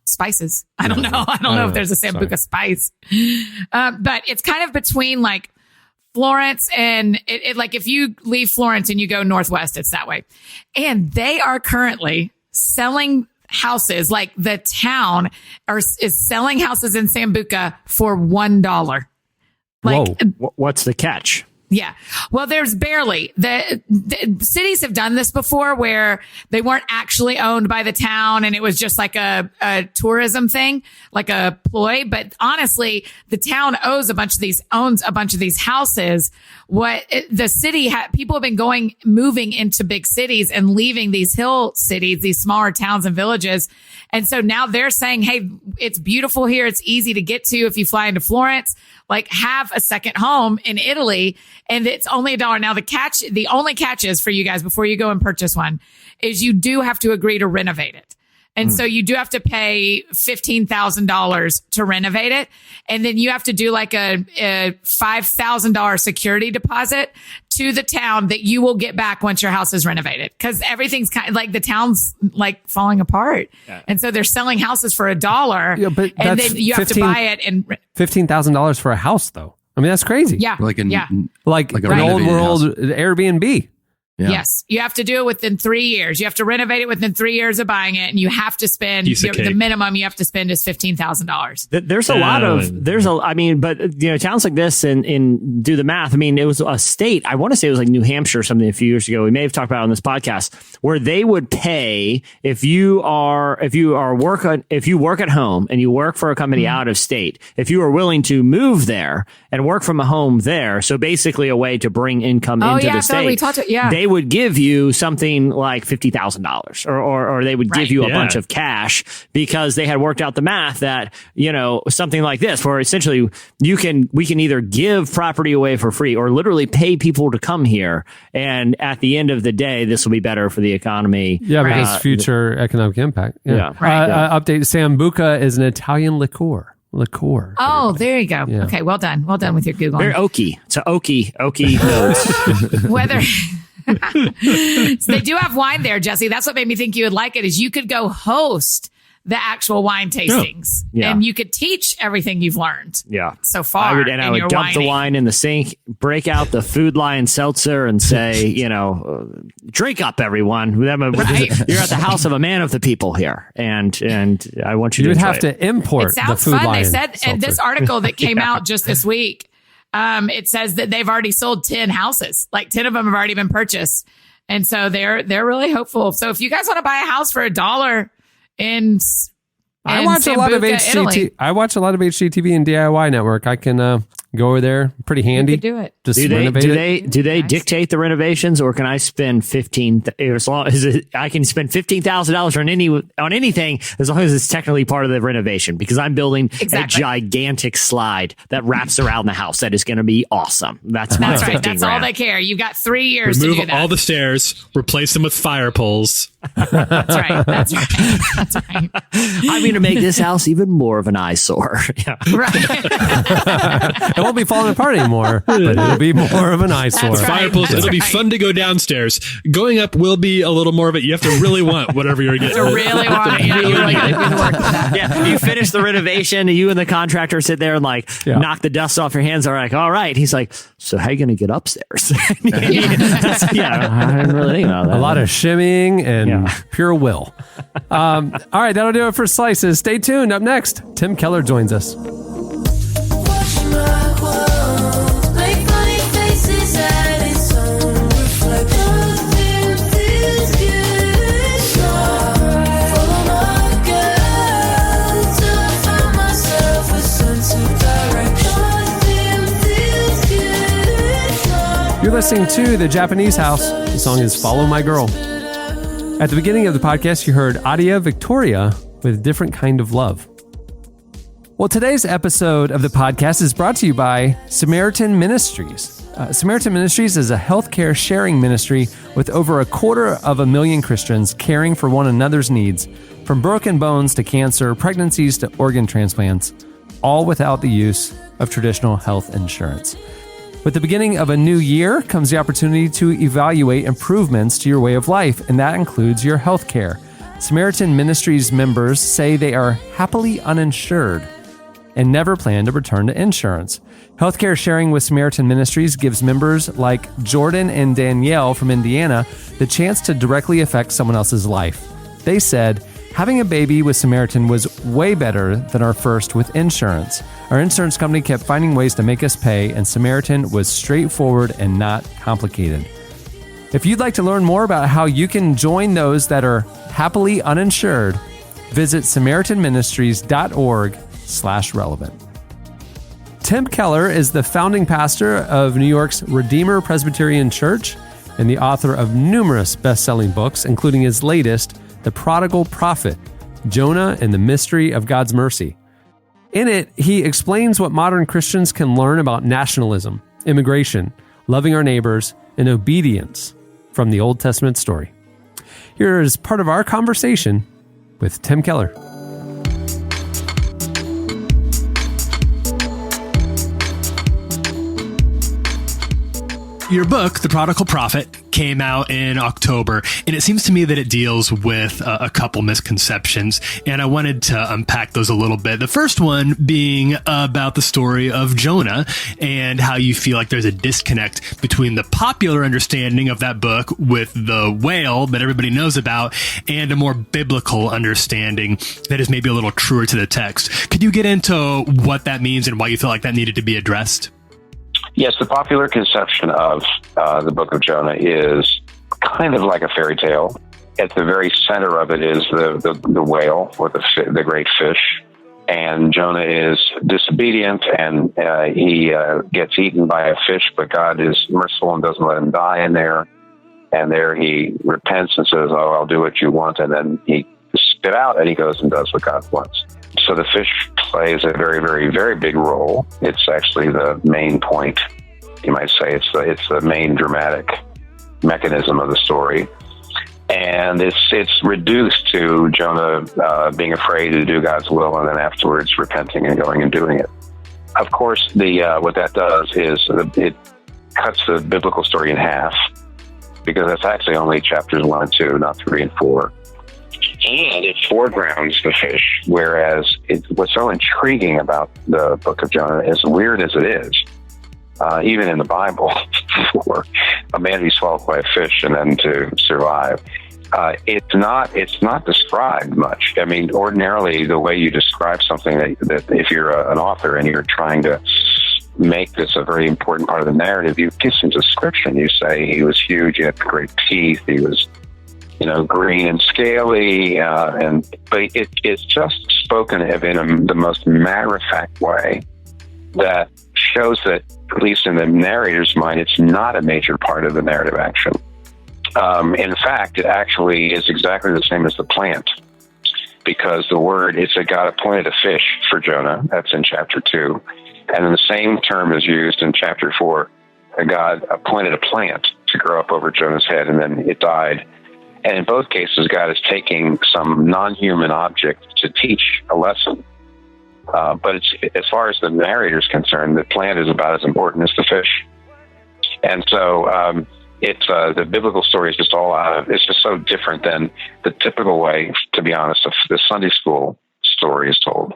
spices. I don't know. I don't know if there's a Sambuca spice, but it's kind of between like Florence and it like if you leave Florence and you go northwest, it's that way. And they are currently selling houses, like the town is selling houses in Sambuca for $1. Like, whoa. What's the catch? Yeah. Well, there's barely. The cities have done this before where they weren't actually owned by the town and it was just like a tourism thing, like a ploy. But honestly, the town owns a bunch of these houses. The city people have been moving into big cities and leaving these hill cities, these smaller towns and villages. And so now they're saying, hey, it's beautiful here. It's easy to get to if you fly into Florence. Like, have a second home in Italy, and it's only $1. Now, the only catch is for you guys before you go and purchase one is you do have to agree to renovate it. And so you do have to pay $15,000 to renovate it. And then you have to do like a $5,000 security deposit to the town that you will get back once your house is renovated. Cause everything's kind of like the town's like falling apart. Yeah. And so they're selling houses for $1. Yeah, but and then you have to buy it and $15,000 for a house though. I mean, that's crazy. Yeah. Like an old world Airbnb. Yeah. Yes. You have to do it within 3 years. You have to renovate it within 3 years of buying it. And you have to spend the minimum you have to spend is $15,000. There's a lot of, but towns like this and do the math. I mean, it was a state. I want to say it was like New Hampshire or something a few years ago. We may have talked about it on this podcast where they would pay if you work at home and you work for a company out of state, if you are willing to move there and work from a home there. So basically a way to bring income into the state. We talked they they would give you something like $50,000 or they would give you a bunch of cash because they had worked out the math that, something like this, where essentially we can either give property away for free or literally pay people to come here. And at the end of the day, this will be better for the economy. Yeah, because future economic impact. Yeah. Update: Sambuca is an Italian liqueur. Oh, there you go. Yeah. Okay, well done with your Googling. Very oaky. It's an oaky notes. Whether so they do have wine there, Jesse. That's what made me think you would like it. Is you could go host the actual wine tastings, and you could teach everything you've learned. So far, I would dump the wine in the sink, break out the Food Lion seltzer, and say, drink up, everyone. You're at the house of a man of the people here, and I want you to. You'd have to import. It sounds the Food fun. Lion They said seltzer. in this article that came out just this week. It says that they've already sold 10 houses. Like 10 of them have already been purchased, and so they're really hopeful. So if you guys want to buy a house for $1 I watch a lot of Italy. I watch a lot of HGTV and DIY Network. I can go over there. Pretty handy. You could do it. Just renovate it. Do they dictate the renovations, or can I spend I can spend $15,000 on anything as long as it's technically part of the renovation? Because I'm building a gigantic slide that wraps around the house that is going to be awesome. That's right. That's all they care. You've got 3 years to do that. Remove all the stairs, replace them with fire poles. That's right. I'm going to make this house even more of an eyesore. Right. It won't be falling apart anymore, but it'll be more of an eyesore. That's right. Fire poles. It'll be fun to go downstairs. Going up will be a little more of it. You have to really want whatever you're getting. You really want it. You really got to do the work with that. Yeah, you finish the renovation, and you and the contractor sit there and knock the dust off your hands. Are like, all right. He's like, so how are you going to get upstairs? I didn't really think about that. A lot of shimmying and pure will. All right, that'll do it for Slices. Stay tuned. Up next, Tim Keller joins us. You're listening to The Japanese House. The song is Follow My Girl. At the beginning of the podcast, you heard Adia Victoria with Different Kind of Love. Well, today's episode of the podcast is brought to you by Samaritan Ministries. Samaritan Ministries is a healthcare sharing ministry with over 250,000 Christians caring for one another's needs, from broken bones to cancer, pregnancies to organ transplants, all without the use of traditional health insurance. With the beginning of a new year comes the opportunity to evaluate improvements to your way of life, and that includes your health care. Samaritan Ministries members say they are happily uninsured and never plan to return to insurance. Healthcare sharing with Samaritan Ministries gives members like Jordan and Danielle from Indiana the chance to directly affect someone else's life. They said, having a baby with Samaritan was way better than our first with insurance. Our insurance company kept finding ways to make us pay, and Samaritan was straightforward and not complicated. If you'd like to learn more about how you can join those that are happily uninsured, visit SamaritanMinistries.org/relevant. Tim Keller is the founding pastor of New York's Redeemer Presbyterian Church and the author of numerous best-selling books, including his latest, The Prodigal Prophet, Jonah and the Mystery of God's Mercy. In it, he explains what modern Christians can learn about nationalism, immigration, loving our neighbors, and obedience from the Old Testament story. Here is part of our conversation with Tim Keller. Your book, The Prodigal Prophet, came out in October, and it seems to me that it deals with a couple misconceptions, and I wanted to unpack those a little bit. The first one being about the story of Jonah and how you feel like there's a disconnect between the popular understanding of that book with the whale that everybody knows about and a more biblical understanding that is maybe a little truer to the text. Could you get into what that means and why you feel like that needed to be addressed? Yes, the popular conception of the book of Jonah is kind of like a fairy tale. At the very center of it is the whale, or the great fish. And Jonah is disobedient, and he gets eaten by a fish, but God is merciful and doesn't let him die in there. And there he repents and says, "Oh, I'll do what you want." And then he spit out and he goes and does what God wants. So the fish plays a very, very, very big role. It's actually the main point. You might say it's the main dramatic mechanism of the story. And it's reduced to Jonah being afraid to do God's will, and then afterwards repenting and going and doing it. Of course, what that does is it cuts the biblical story in half, because that's actually only chapters 1 and 2, not 3 and 4. And it foregrounds the fish, whereas what's so intriguing about the book of Jonah, as weird as it is, even in the Bible, for a man to be swallowed by a fish and then to survive, it's not described much. I mean, ordinarily, the way you describe something that if you're an author and you're trying to make this a very important part of the narrative, you give some description. You say he was huge, he had great teeth, he was, green and scaly, but it's just spoken of in the most matter-of-fact way that shows that, at least in the narrator's mind, it's not a major part of the narrative action. In fact, it actually is exactly the same as the plant, because the word, it's a God appointed a fish for Jonah. That's in chapter 2. And then the same term is used in chapter 4. God appointed a plant to grow up over Jonah's head, and then it died. And in both cases, God is taking some non-human object to teach a lesson. But as far as the narrator is concerned, the plant is about as important as the fish. And so it's the biblical story is just all out of, it's just so different than the typical way, to be honest, of the Sunday school story is told.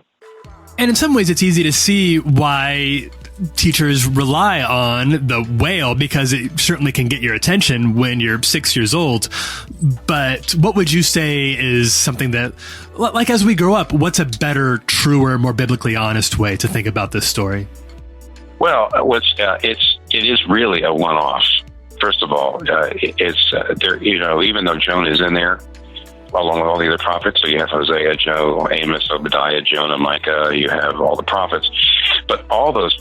And in some ways, it's easy to see why teachers rely on the whale, because it certainly can get your attention when you're 6 years old. But what would you say is something that, like, as we grow up, what's a better, truer, more biblically honest way to think about this story? Well, it is really a one-off. First of all, it's there. Even though Jonah is in there, along with all the other prophets, so you have Hosea, Joe, Amos, Obadiah, Jonah, Micah. You have all the prophets, but all those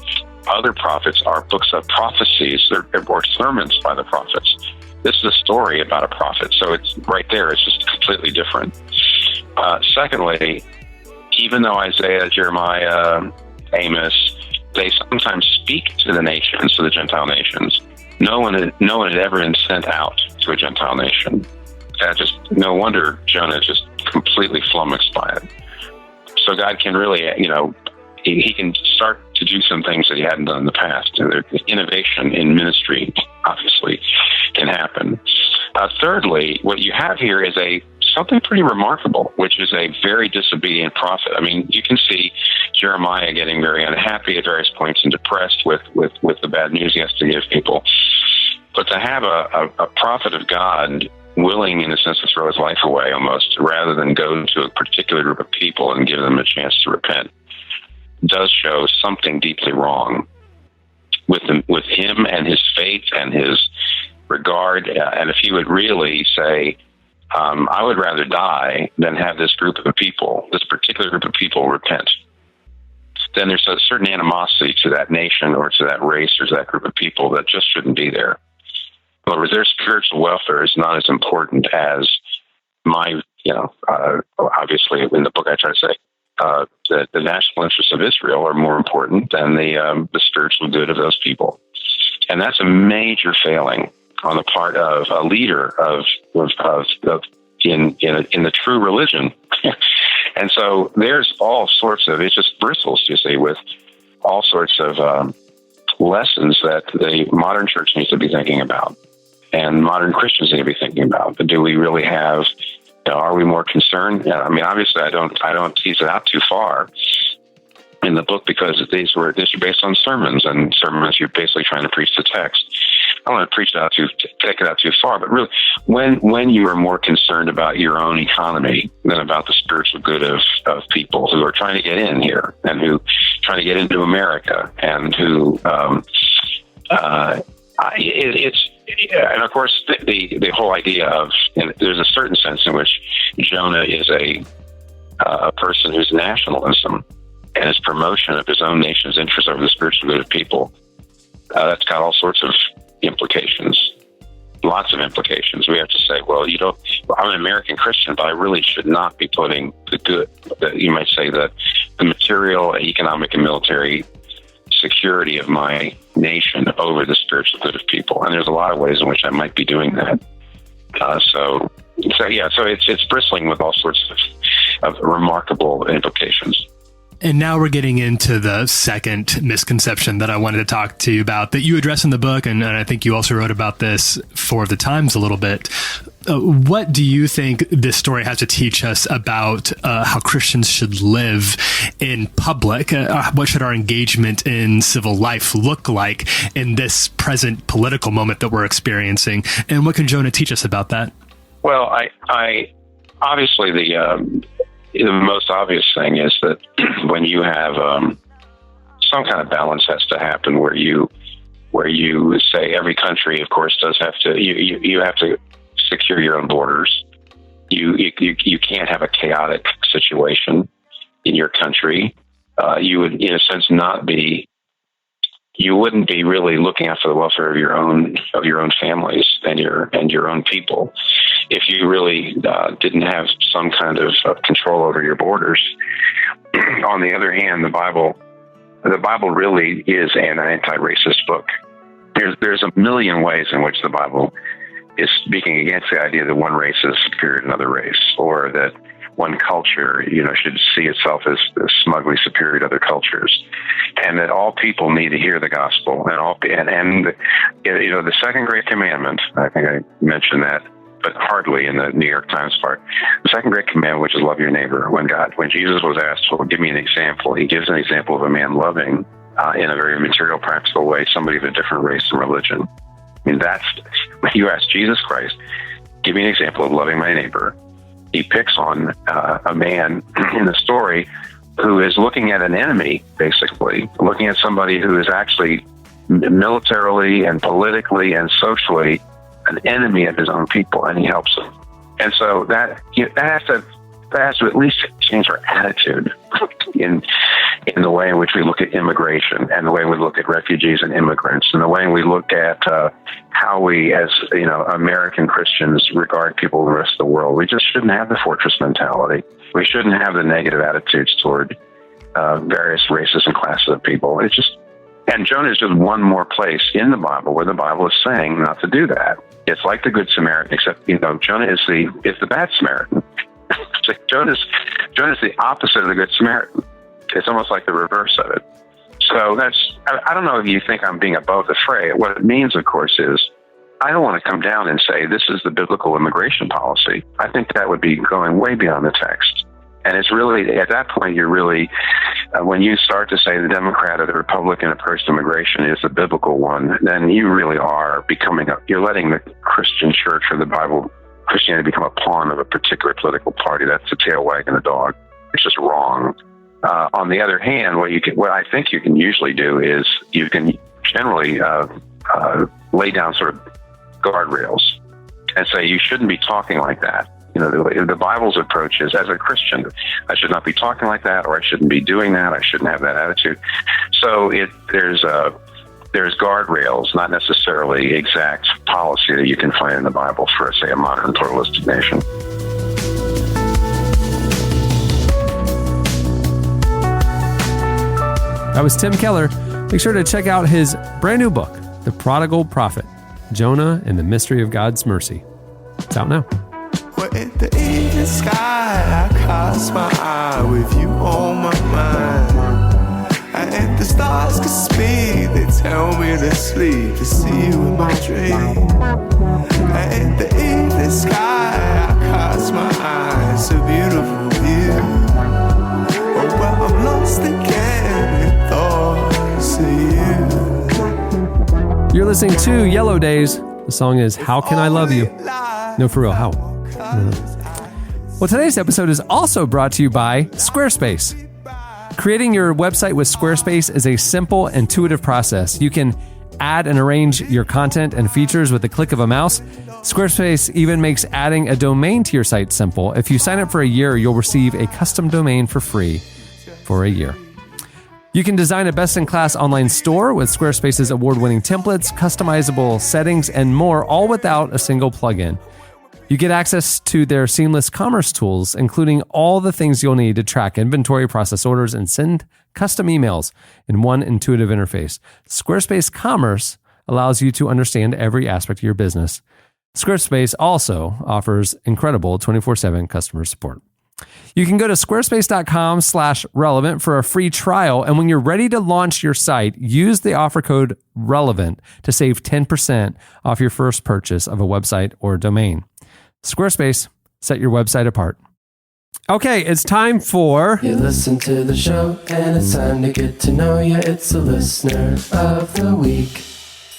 other prophets are books of prophecies or sermons by the prophets. This is a story about a prophet, so it's right there. It's just completely different. Secondly, even though Isaiah, Jeremiah, Amos, they sometimes speak to the nations, to the Gentile nations, no one had ever been sent out to a Gentile nation. No wonder Jonah is just completely flummoxed by it. So God can really, he can start to do some things that he hadn't done in the past. Innovation in ministry, obviously, can happen. Thirdly, what you have here is something pretty remarkable, which is a very disobedient prophet. I mean, you can see Jeremiah getting very unhappy at various points and depressed with the bad news he has to give people. But to have a prophet of God willing, in a sense, to throw his life away almost, rather than go to a particular group of people and give them a chance to repent, does show something deeply wrong with him and his faith and his regard. And if he would really say, I would rather die than have this particular group of people repent, then there's a certain animosity to that nation or to that race or to that group of people that just shouldn't be there. In other words, their spiritual welfare is not as important as my, obviously in the book I try to say, the national interests of Israel are more important than the spiritual good of those people. And that's a major failing on the part of a leader in the true religion. And so there's all sorts of, it just bristles, you see, with all sorts of lessons that the modern church needs to be thinking about. And modern Christians need to be thinking about. But do we really have? Are we more concerned? I mean, obviously, I don't tease it out too far in the book, because these are based on sermons, and sermons you're basically trying to preach the text. I don't want to take it out too far, but really, when you are more concerned about your own economy than about the spiritual good of people who are trying to get in here and who trying to get into America and who and of course, the whole idea of, there's a certain sense in which Jonah is a person whose nationalism and his promotion of his own nation's interests over the spiritual good of people, that's got all sorts of implications. lots of implications. We have to say, well, I'm an American Christian, but I really should not be putting you might say the material, economic, and military security of my nation over the spiritual good of people. And there's a lot of ways in which I might be doing that. So it's bristling with all sorts of remarkable implications. And now we're getting into the second misconception that I wanted to talk to you about that you address in the book. And I think you also wrote about this for the Times a little bit. What do you think this story has to teach us about how Christians should live in public? What should our engagement in civil life look like in this present political moment that we're experiencing? And what can Jonah teach us about that? Well, I obviously the most obvious thing is that when you have some kind of balance has to happen where you say every country, of course, does have to you have to secure your own borders. You can't have a chaotic situation in your country. You would, in a sense, you wouldn't be really looking out for the welfare of your own families and your own people if you really didn't have some kind of control over your borders. On the other hand, the Bible really is an anti-racist book. There's a million ways in which the Bible is speaking against the idea that one race is superior to another race, or that one culture, should see itself as smugly superior to other cultures, and that all people need to hear the gospel, and the second great commandment. I think I mentioned that, but hardly in the New York Times part. The second great commandment, which is love your neighbor. When Jesus was asked, well, give me an example, he gives an example of a man loving in a very material, practical way somebody of a different race and religion. I mean, that's when you ask Jesus Christ, give me an example of loving my neighbor. He picks on a man in the story who is looking at an enemy, basically, looking at somebody who is actually militarily and politically and socially an enemy of his own people, and he helps him. And so that has to at least change our attitude in the way in which we look at immigration, and the way we look at refugees and immigrants, and the way we look at how we, as American Christians, regard people in the rest of the world. We just shouldn't have the fortress mentality. We shouldn't have the negative attitudes toward various races and classes of people. And Jonah is just one more place in the Bible where the Bible is saying not to do that. It's like the Good Samaritan, except Jonah is the bad Samaritan. Jonah's the opposite of the Good Samaritan. It's almost like the reverse of it. So I don't know if you think I'm being above the fray. What it means, of course, is I don't want to come down and say this is the biblical immigration policy. I think that would be going way beyond the text. And it's really, at that point, you're really, when you start to say the Democrat or the Republican approach to immigration is the biblical one, then you really are you're letting the Christian church or the Bible, Christianity become a pawn of a particular political party. That's the tail wagging the dog. It's just wrong. On the other hand, what I think you can usually do is you can generally lay down sort of guardrails and say you shouldn't be talking like that. The Bible's approach is, as a Christian, I should not be talking like that, or I shouldn't be doing that. I shouldn't have that attitude. So there's guardrails, not necessarily exact policy that you can find in the Bible for, say, a modern pluralistic nation. That was Tim Keller. Make sure to check out his brand new book, The Prodigal Prophet, Jonah and the Mystery of God's Mercy. It's out now. Well, in the evening sky, I cast my eye with you on my mind. And the stars can speak, they tell me to sleep, to see you in my dream. And in the evening sky, I cast my eyes, a beautiful view. Oh, well, I'm lost again in thoughts of you. You're listening to Yellow Days. The song is How Can I Love You? No, for real, how? Well, today's episode is also brought to you by Squarespace. Creating your website with Squarespace is a simple, intuitive process. You can add and arrange your content and features with the click of a mouse. Squarespace even makes adding a domain to your site simple. If you sign up for a year, you'll receive a custom domain for free for a year. You can design a best-in-class online store with Squarespace's award-winning templates, customizable settings, and more, all without a single plugin. You get access to their seamless commerce tools, including all the things you'll need to track inventory, process orders, and send custom emails in one intuitive interface. Squarespace Commerce allows you to understand every aspect of your business. Squarespace also offers incredible 24/7 customer support. You can go to squarespace.com/relevant for a free trial. And when you're ready to launch your site, use the offer code RELEVANT to save 10% off your first purchase of a website or domain. Squarespace, set your website apart. Okay, it's time for... You listen to the show and it's time to get to know you. It's the listener of the week.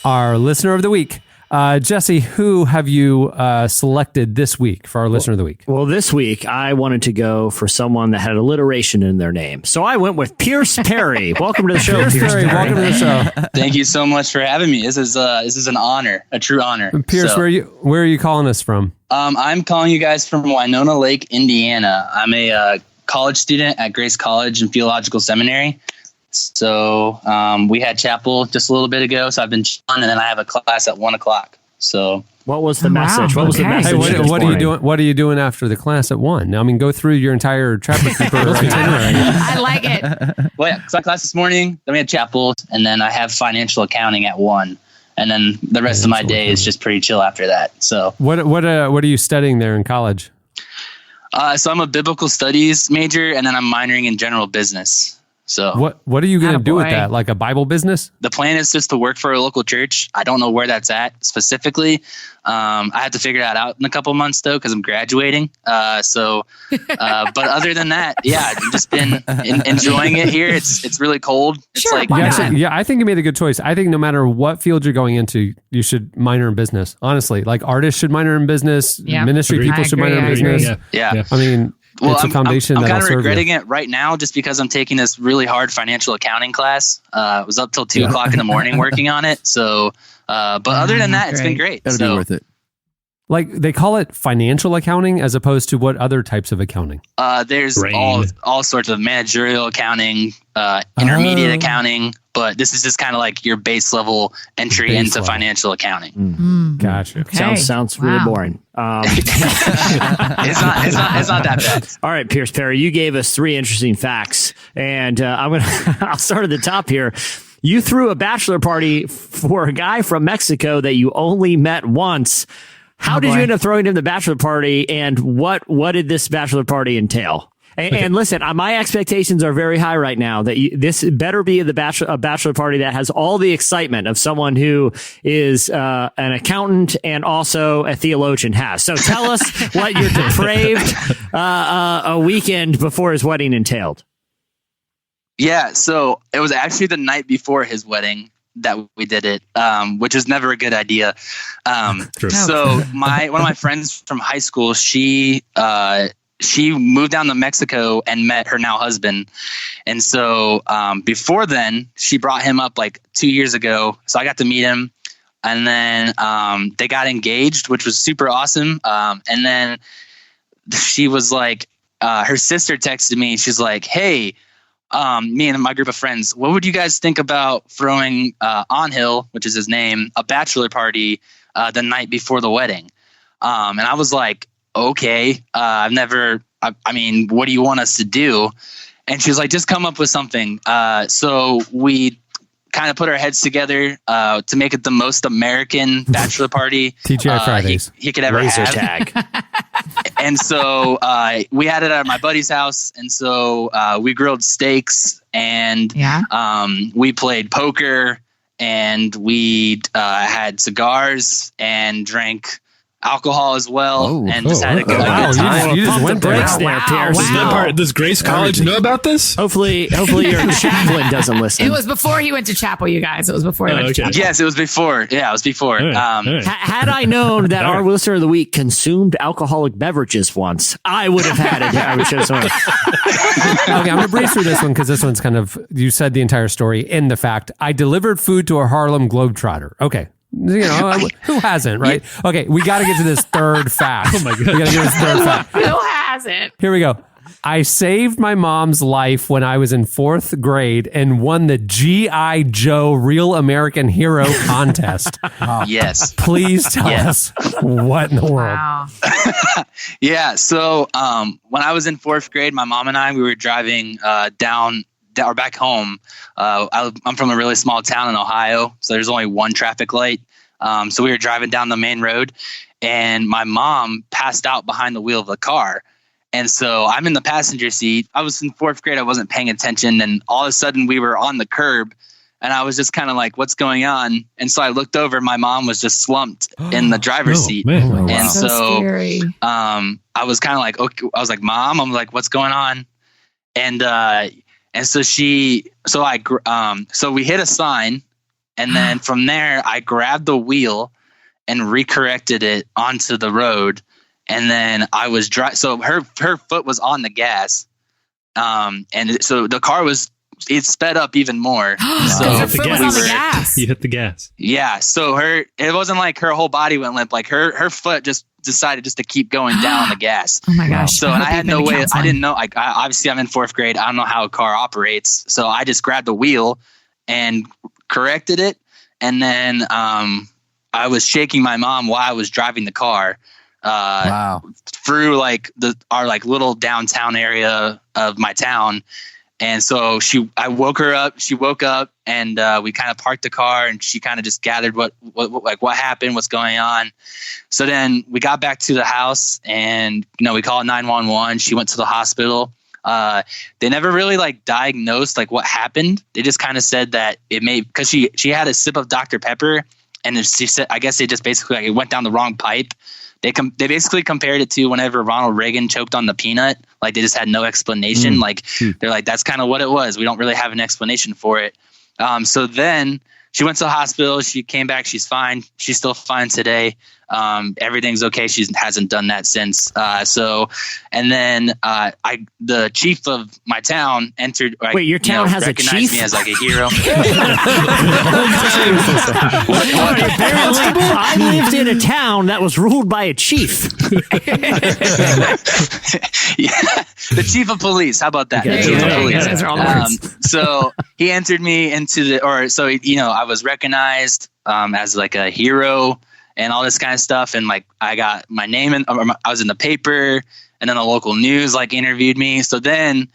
Our listener of the week. Jesse, who have you selected this week for our listener of the week? Well, this week I wanted to go for someone that had alliteration in their name. So I went with Pierce Perry. Welcome to the show, Pierce Perry. Welcome to the show. Thank you so much for having me. This is an honor, a true honor. Pierce, So, where are you calling us from? I'm calling you guys from Winona Lake, Indiana. I'm a college student at Grace College and Theological Seminary. So we had chapel just a little bit ago. So I've been chilling, and then I have a class at 1:00. So what was the message? What was the message? Hey, what are you doing? What are you doing after the class at 1? I mean, go through your entire Trapper Keeper itinerary. I like it. Well, yeah, so I had class this morning. Then we had chapel, and then I have financial accounting at 1. And then the rest of my day is just pretty chill after that. So what are you studying there in college? So I'm a biblical studies major, and then I'm minoring in general business. So what are you going to do with Attaboy. that? Like a Bible business? the plan is just to work for a local church. I don't know where that's at specifically. I have to figure that out in a couple months though, because I'm graduating. But other than that, yeah, I've just been enjoying it here. It's really cold. It's Sure, like why not? I think you made a good choice. I think no matter what field you're going into, you should minor in business. Honestly, like artists should minor in business. Yeah. Ministry Agreed. people should minor in I agree. business. Yeah. I mean, it's a foundation I'm that'll kind of serve regretting you. it right now just because I'm taking this really hard financial accounting class. I was up till 2 o'clock in the morning working on it. So, but other than that, it's been great. That'll be worth it. Like they call it financial accounting as opposed to what other types of accounting? There's Brain. all sorts of managerial accounting, intermediate accounting, but this is just kind of like your base level entry Base into level. financial accounting. Gotcha. Okay. Sounds really Wow. boring. It's not that bad. All right, Pierce Perry, you gave us 3 interesting facts, and I'll start at the top here. You threw a bachelor party for a guy from Mexico that you only met once. How did you end up throwing him the bachelor party, and what did this bachelor party entail? And listen, my expectations are very high right now that this better be a bachelor party that has all the excitement of someone who is an accountant and also a theologian has. So tell us what your depraved a weekend before his wedding entailed. Yeah, so it was actually the night before his wedding that we did it, which was never a good idea. So one of my friends from high school, she moved down to Mexico and met her now husband. And so before then, she brought him up like 2 years ago. So I got to meet him. And then they got engaged, which was super awesome. And then she was like, her sister texted me. She's like, hey, me and my group of friends, what would you guys think about throwing Onhill, which is his name, a bachelor party the night before the wedding? And I was like, okay, I mean, what do you want us to do? And she was like, just come up with something. So we kind of put our heads together to make it the most American bachelor party TGI Fridays. he could ever Laser have. tag. And so we had it at my buddy's house. And so we grilled steaks and we played poker and we had cigars and drank alcohol as well, and just had a good time. You just went there. breaks there, Pierce. Does Grace College know about this? Hopefully your chaplain doesn't listen. It was before he went to chapel, you guys. It was before he went to chapel. Yes, it was before. Yeah, it was before. All right. Had I known that our listener of the week consumed alcoholic beverages once, I would have had it. I would show someone. Okay, I'm going to breeze through this one because this one's kind of, you said the entire story in the fact. I delivered food to a Harlem Globetrotter. Okay. You know, who hasn't, right? Okay, we got to get to this third fact. Oh my God. We got to get to this third fact. Who hasn't? Here we go. I saved my mom's life when I was in 4th grade and won the G.I. Joe Real American Hero contest. Yes. Please tell us what in the world. Wow. Yeah. So when I was in 4th grade, my mom and I, we were driving down or back home. I'm from a really small town in Ohio, so there's only one traffic light. So we were driving down the main road, and my mom passed out behind the wheel of the car. And so I'm in the passenger seat. I was in 4th grade. I wasn't paying attention. And all of a sudden we were on the curb, and I was just kind of like, what's going on? And so I looked over, my mom was just slumped in the driver's seat. Man. And so scary. I was kind of like, okay, I was like, Mom, I'm like, what's going on? And so so we hit a sign, and then from there I grabbed the wheel and recorrected it onto the road. And then I was so her foot was on the gas. And so the car it sped up even more. So her foot was on the gas. You hit the gas. Yeah. So it wasn't like her whole body went limp. Like her foot just decided just to keep going down on the gas. Oh my gosh. So and I had no way. I didn't know. Like obviously I'm in 4th grade. I don't know how a car operates. So I just grabbed the wheel and corrected it. And then I was shaking my mom while I was driving the car. Through like our like little downtown area of my town. And so I woke her up, she woke up, and we kind of parked the car, and she kind of just gathered what happened, what's going on. So then we got back to the house, and we called 911. She went to the hospital. They never really like diagnosed like what happened. They just kind of said that because she had a sip of Dr. Pepper, and she said, I guess they just basically like it went down the wrong pipe. They basically compared it to whenever Ronald Reagan choked on the peanut. Like they just had no explanation. Like they're like, that's kind of what it was. We don't really have an explanation for it. So then she went to the hospital. She came back. She's fine. She's still fine today. Everything's okay. She hasn't done that since. And then the chief of my town entered. Wait, your town has a chief? Me as like a hero. Apparently, I lived in a town that was ruled by a chief. Yeah, the chief of police. How about that? Okay. The chief of police. Those are all the words. So he entered me into I was recognized as like a hero and all this kind of stuff. And like I got my name I was in the paper, and then the local news like interviewed me. So then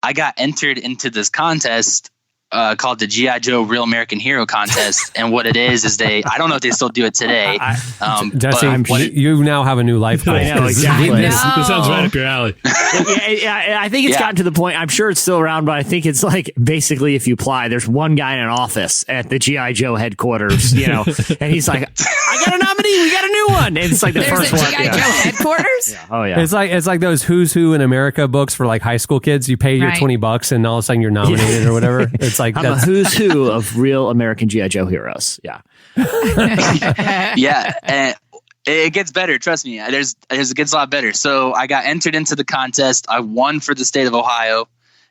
I got entered into this contest called the G.I. Joe Real American Hero Contest. And what it is I don't know if they still do it today. Jesse, you now have a new life goal. I know, exactly. This sounds right up your alley. Yeah, I think it's gotten to the point, I'm sure it's still around, but I think it's like basically if you apply, there's one guy in an office at the G.I. Joe headquarters, and he's like, I got a nominee, we got a new one. And it's like There's first a one. G.I. Joe headquarters? Yeah. Oh, yeah. It's like those Who's Who in America books for like high school kids. You pay your Right. $20 and all of a sudden you're nominated or whatever. It's like I'm a who's who of real American G.I. Joe heroes. Yeah. Yeah, and it gets better. Trust me. It gets a lot better. So I got entered into the contest. I won for the state of Ohio,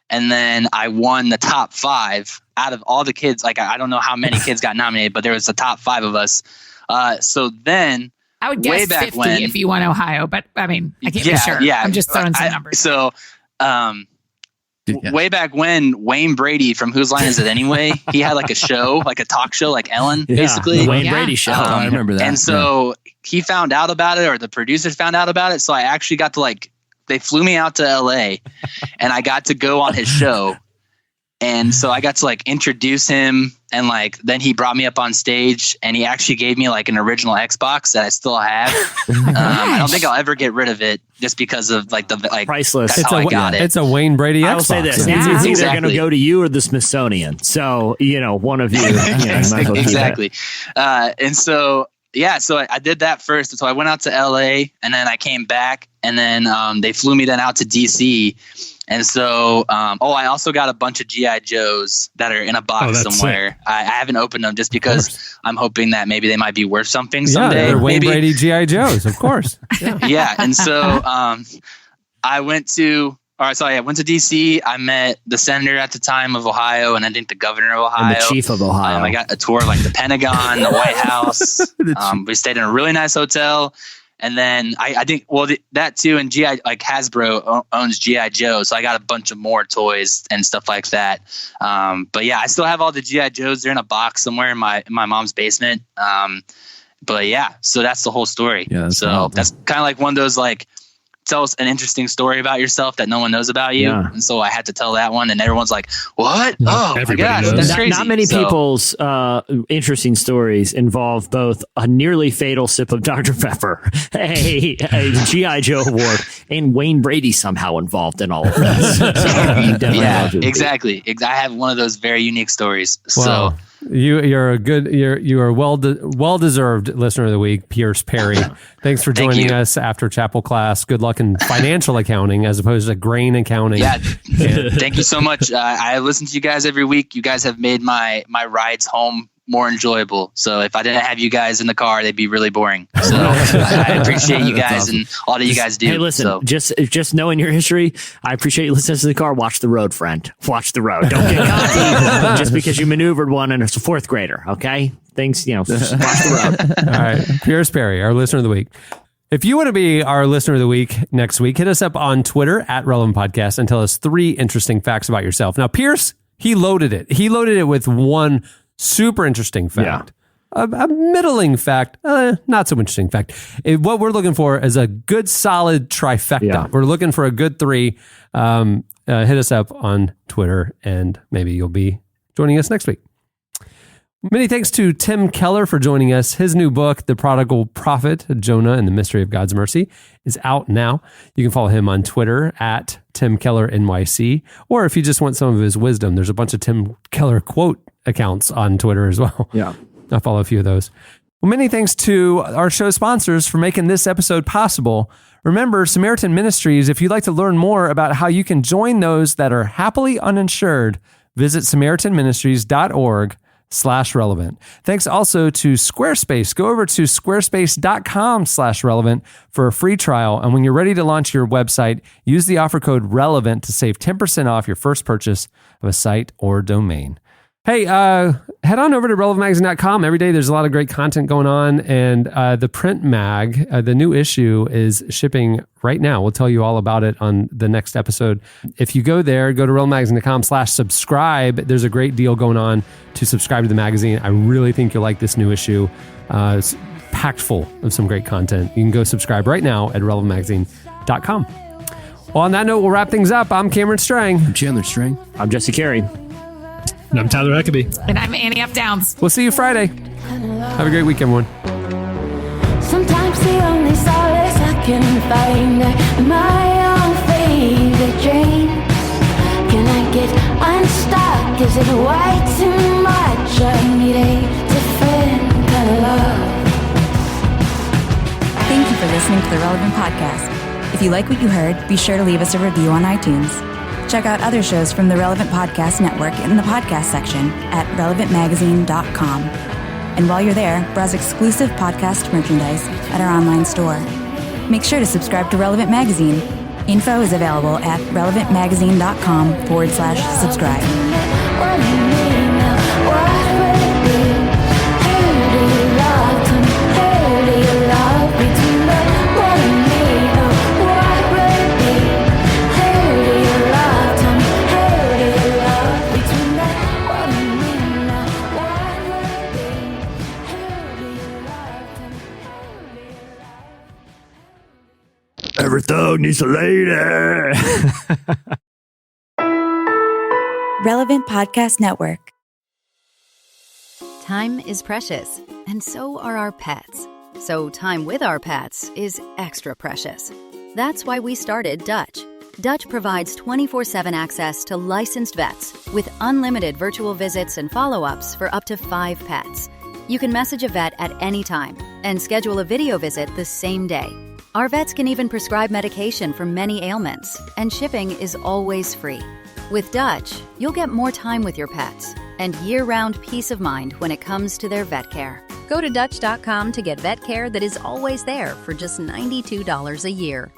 and then I won the top 5 out of all the kids. Like I don't know how many kids got nominated, but there was the top 5 of us. So then I would guess 50 if you won Ohio, but I mean, I can't be sure. Yeah, I'm just throwing some numbers. So, way back when Wayne Brady from Whose Line Is It Anyway? He had like a show, like a talk show, like Ellen, basically. The Wayne Brady show. I remember that. And so he found out about it, or the producers found out about it. So I actually got to they flew me out to LA, and I got to go on his show. And so I got to introduce him, and then he brought me up on stage, and he actually gave me an original Xbox that I still have. I don't think I'll ever get rid of it just because of the priceless. That's how I got it. It's a Wayne Brady Xbox. I will say this: Yeah. it's either going to go to you or the Smithsonian. So one of you. Exactly. And so. Yeah, so I did that first. So I went out to LA, and then I came back, and then they flew me then out to DC. And so, I also got a bunch of G.I. Joes that are in a box somewhere. I haven't opened them just because I'm hoping that maybe they might be worth something someday. Yeah, they're Wayne maybe. Brady G.I. Joes, of course. Yeah, and so I went to DC. I met the senator at the time of Ohio, and I think the governor of Ohio. And the chief of Ohio. I got a tour of the Pentagon, the White House. We stayed in a really nice hotel. And then I think, that too. And Hasbro owns G.I. Joe. So I got a bunch of more toys and stuff like that. But yeah, I still have all the G.I. Joes. They're in a box somewhere in my mom's basement. But yeah, so that's the whole story. Yeah, that's kind of like one of those, like, tell us an interesting story about yourself that no one knows about you. Yeah. And so I had to tell that one, and everyone's like, what? Oh Everybody my gosh, knows. that's crazy. Not many people's interesting stories involve both a nearly fatal sip of Dr. Pepper, a G.I. Joe award, and Wayne Brady somehow involved in all of this. Yeah, exactly. I have one of those very unique stories. Wow. So You are well deserved listener of the week, Pierce Perry. Thanks for joining us after chapel class. Good luck in financial accounting as opposed to grain accounting. Yeah, thank you so much. I listen to you guys every week. You guys have made my rides home more enjoyable. So if I didn't have you guys in the car, they'd be really boring. So I appreciate you guys and all that you guys do. Hey, listen, just knowing your history, I appreciate you listening to the car. Watch the road, friend. Watch the road. Don't get cocky just because you maneuvered one and it's a fourth grader. Okay, things, just watch the road. All right, Pierce Perry, our listener of the week. If you want to be our listener of the week next week, hit us up on Twitter at Relevant Podcast and tell us 3 interesting facts about yourself. Now, Pierce, he loaded it. He loaded it with one super interesting fact, a middling fact, not so interesting fact. What we're looking for is a good solid trifecta. Yeah. We're looking for a good 3. Hit us up on Twitter and maybe you'll be joining us next week. Many thanks to Tim Keller for joining us. His new book, The Prodigal Prophet, Jonah and the Mystery of God's Mercy, is out now. You can follow him on Twitter at Tim Keller NYC, or if you just want some of his wisdom, there's a bunch of Tim Keller quote accounts on Twitter as well. Yeah. I follow a few of those. Well, many thanks to our show sponsors for making this episode possible. Remember, Samaritan Ministries, if you'd like to learn more about how you can join those that are happily uninsured, visit SamaritanMinistries.org/relevant. Thanks also to Squarespace. Go over to squarespace.com/relevant for a free trial. And when you're ready to launch your website, use the offer code RELEVANT to save 10% off your first purchase of a site or domain. Hey, head on over to relevantmagazine.com. Every day there's a lot of great content going on, and the print mag, the new issue, is shipping right now. We'll tell you all about it on the next episode. If you go there, go to relevantmagazine.com/subscribe. There's a great deal going on to subscribe to the magazine. I really think you'll like this new issue. It's packed full of some great content. You can go subscribe right now at relevantmagazine.com. Well, on that note, we'll wrap things up. I'm Cameron Strang. I'm Chandler Strang. I'm Jesse Carey. And I'm Tyler Huckabee. And I'm Annie F. Downs. We'll see you Friday. Have a great week, everyone. Sometimes the only solace I can find are my own favorite dreams. Can I get unstuck? Is it way too much? I need a different kind of love. Thank you for listening to the Relevant Podcast. If you like what you heard, be sure to leave us a review on iTunes. Check out other shows from the Relevant Podcast Network in the podcast section at relevantmagazine.com. And while you're there, browse exclusive podcast merchandise at our online store. Make sure to subscribe to Relevant Magazine. Info is available at relevantmagazine.com/subscribe. Every thug needs a lady. Relevant Podcast Network. Time is precious, and so are our pets. So time with our pets is extra precious. That's why we started Dutch. Dutch provides 24/7 access to licensed vets with unlimited virtual visits and follow-ups for up to 5 pets. You can message a vet at any time and schedule a video visit the same day. Our vets can even prescribe medication for many ailments, and shipping is always free. With Dutch, you'll get more time with your pets and year-round peace of mind when it comes to their vet care. Go to Dutch.com to get vet care that is always there for just $92 a year.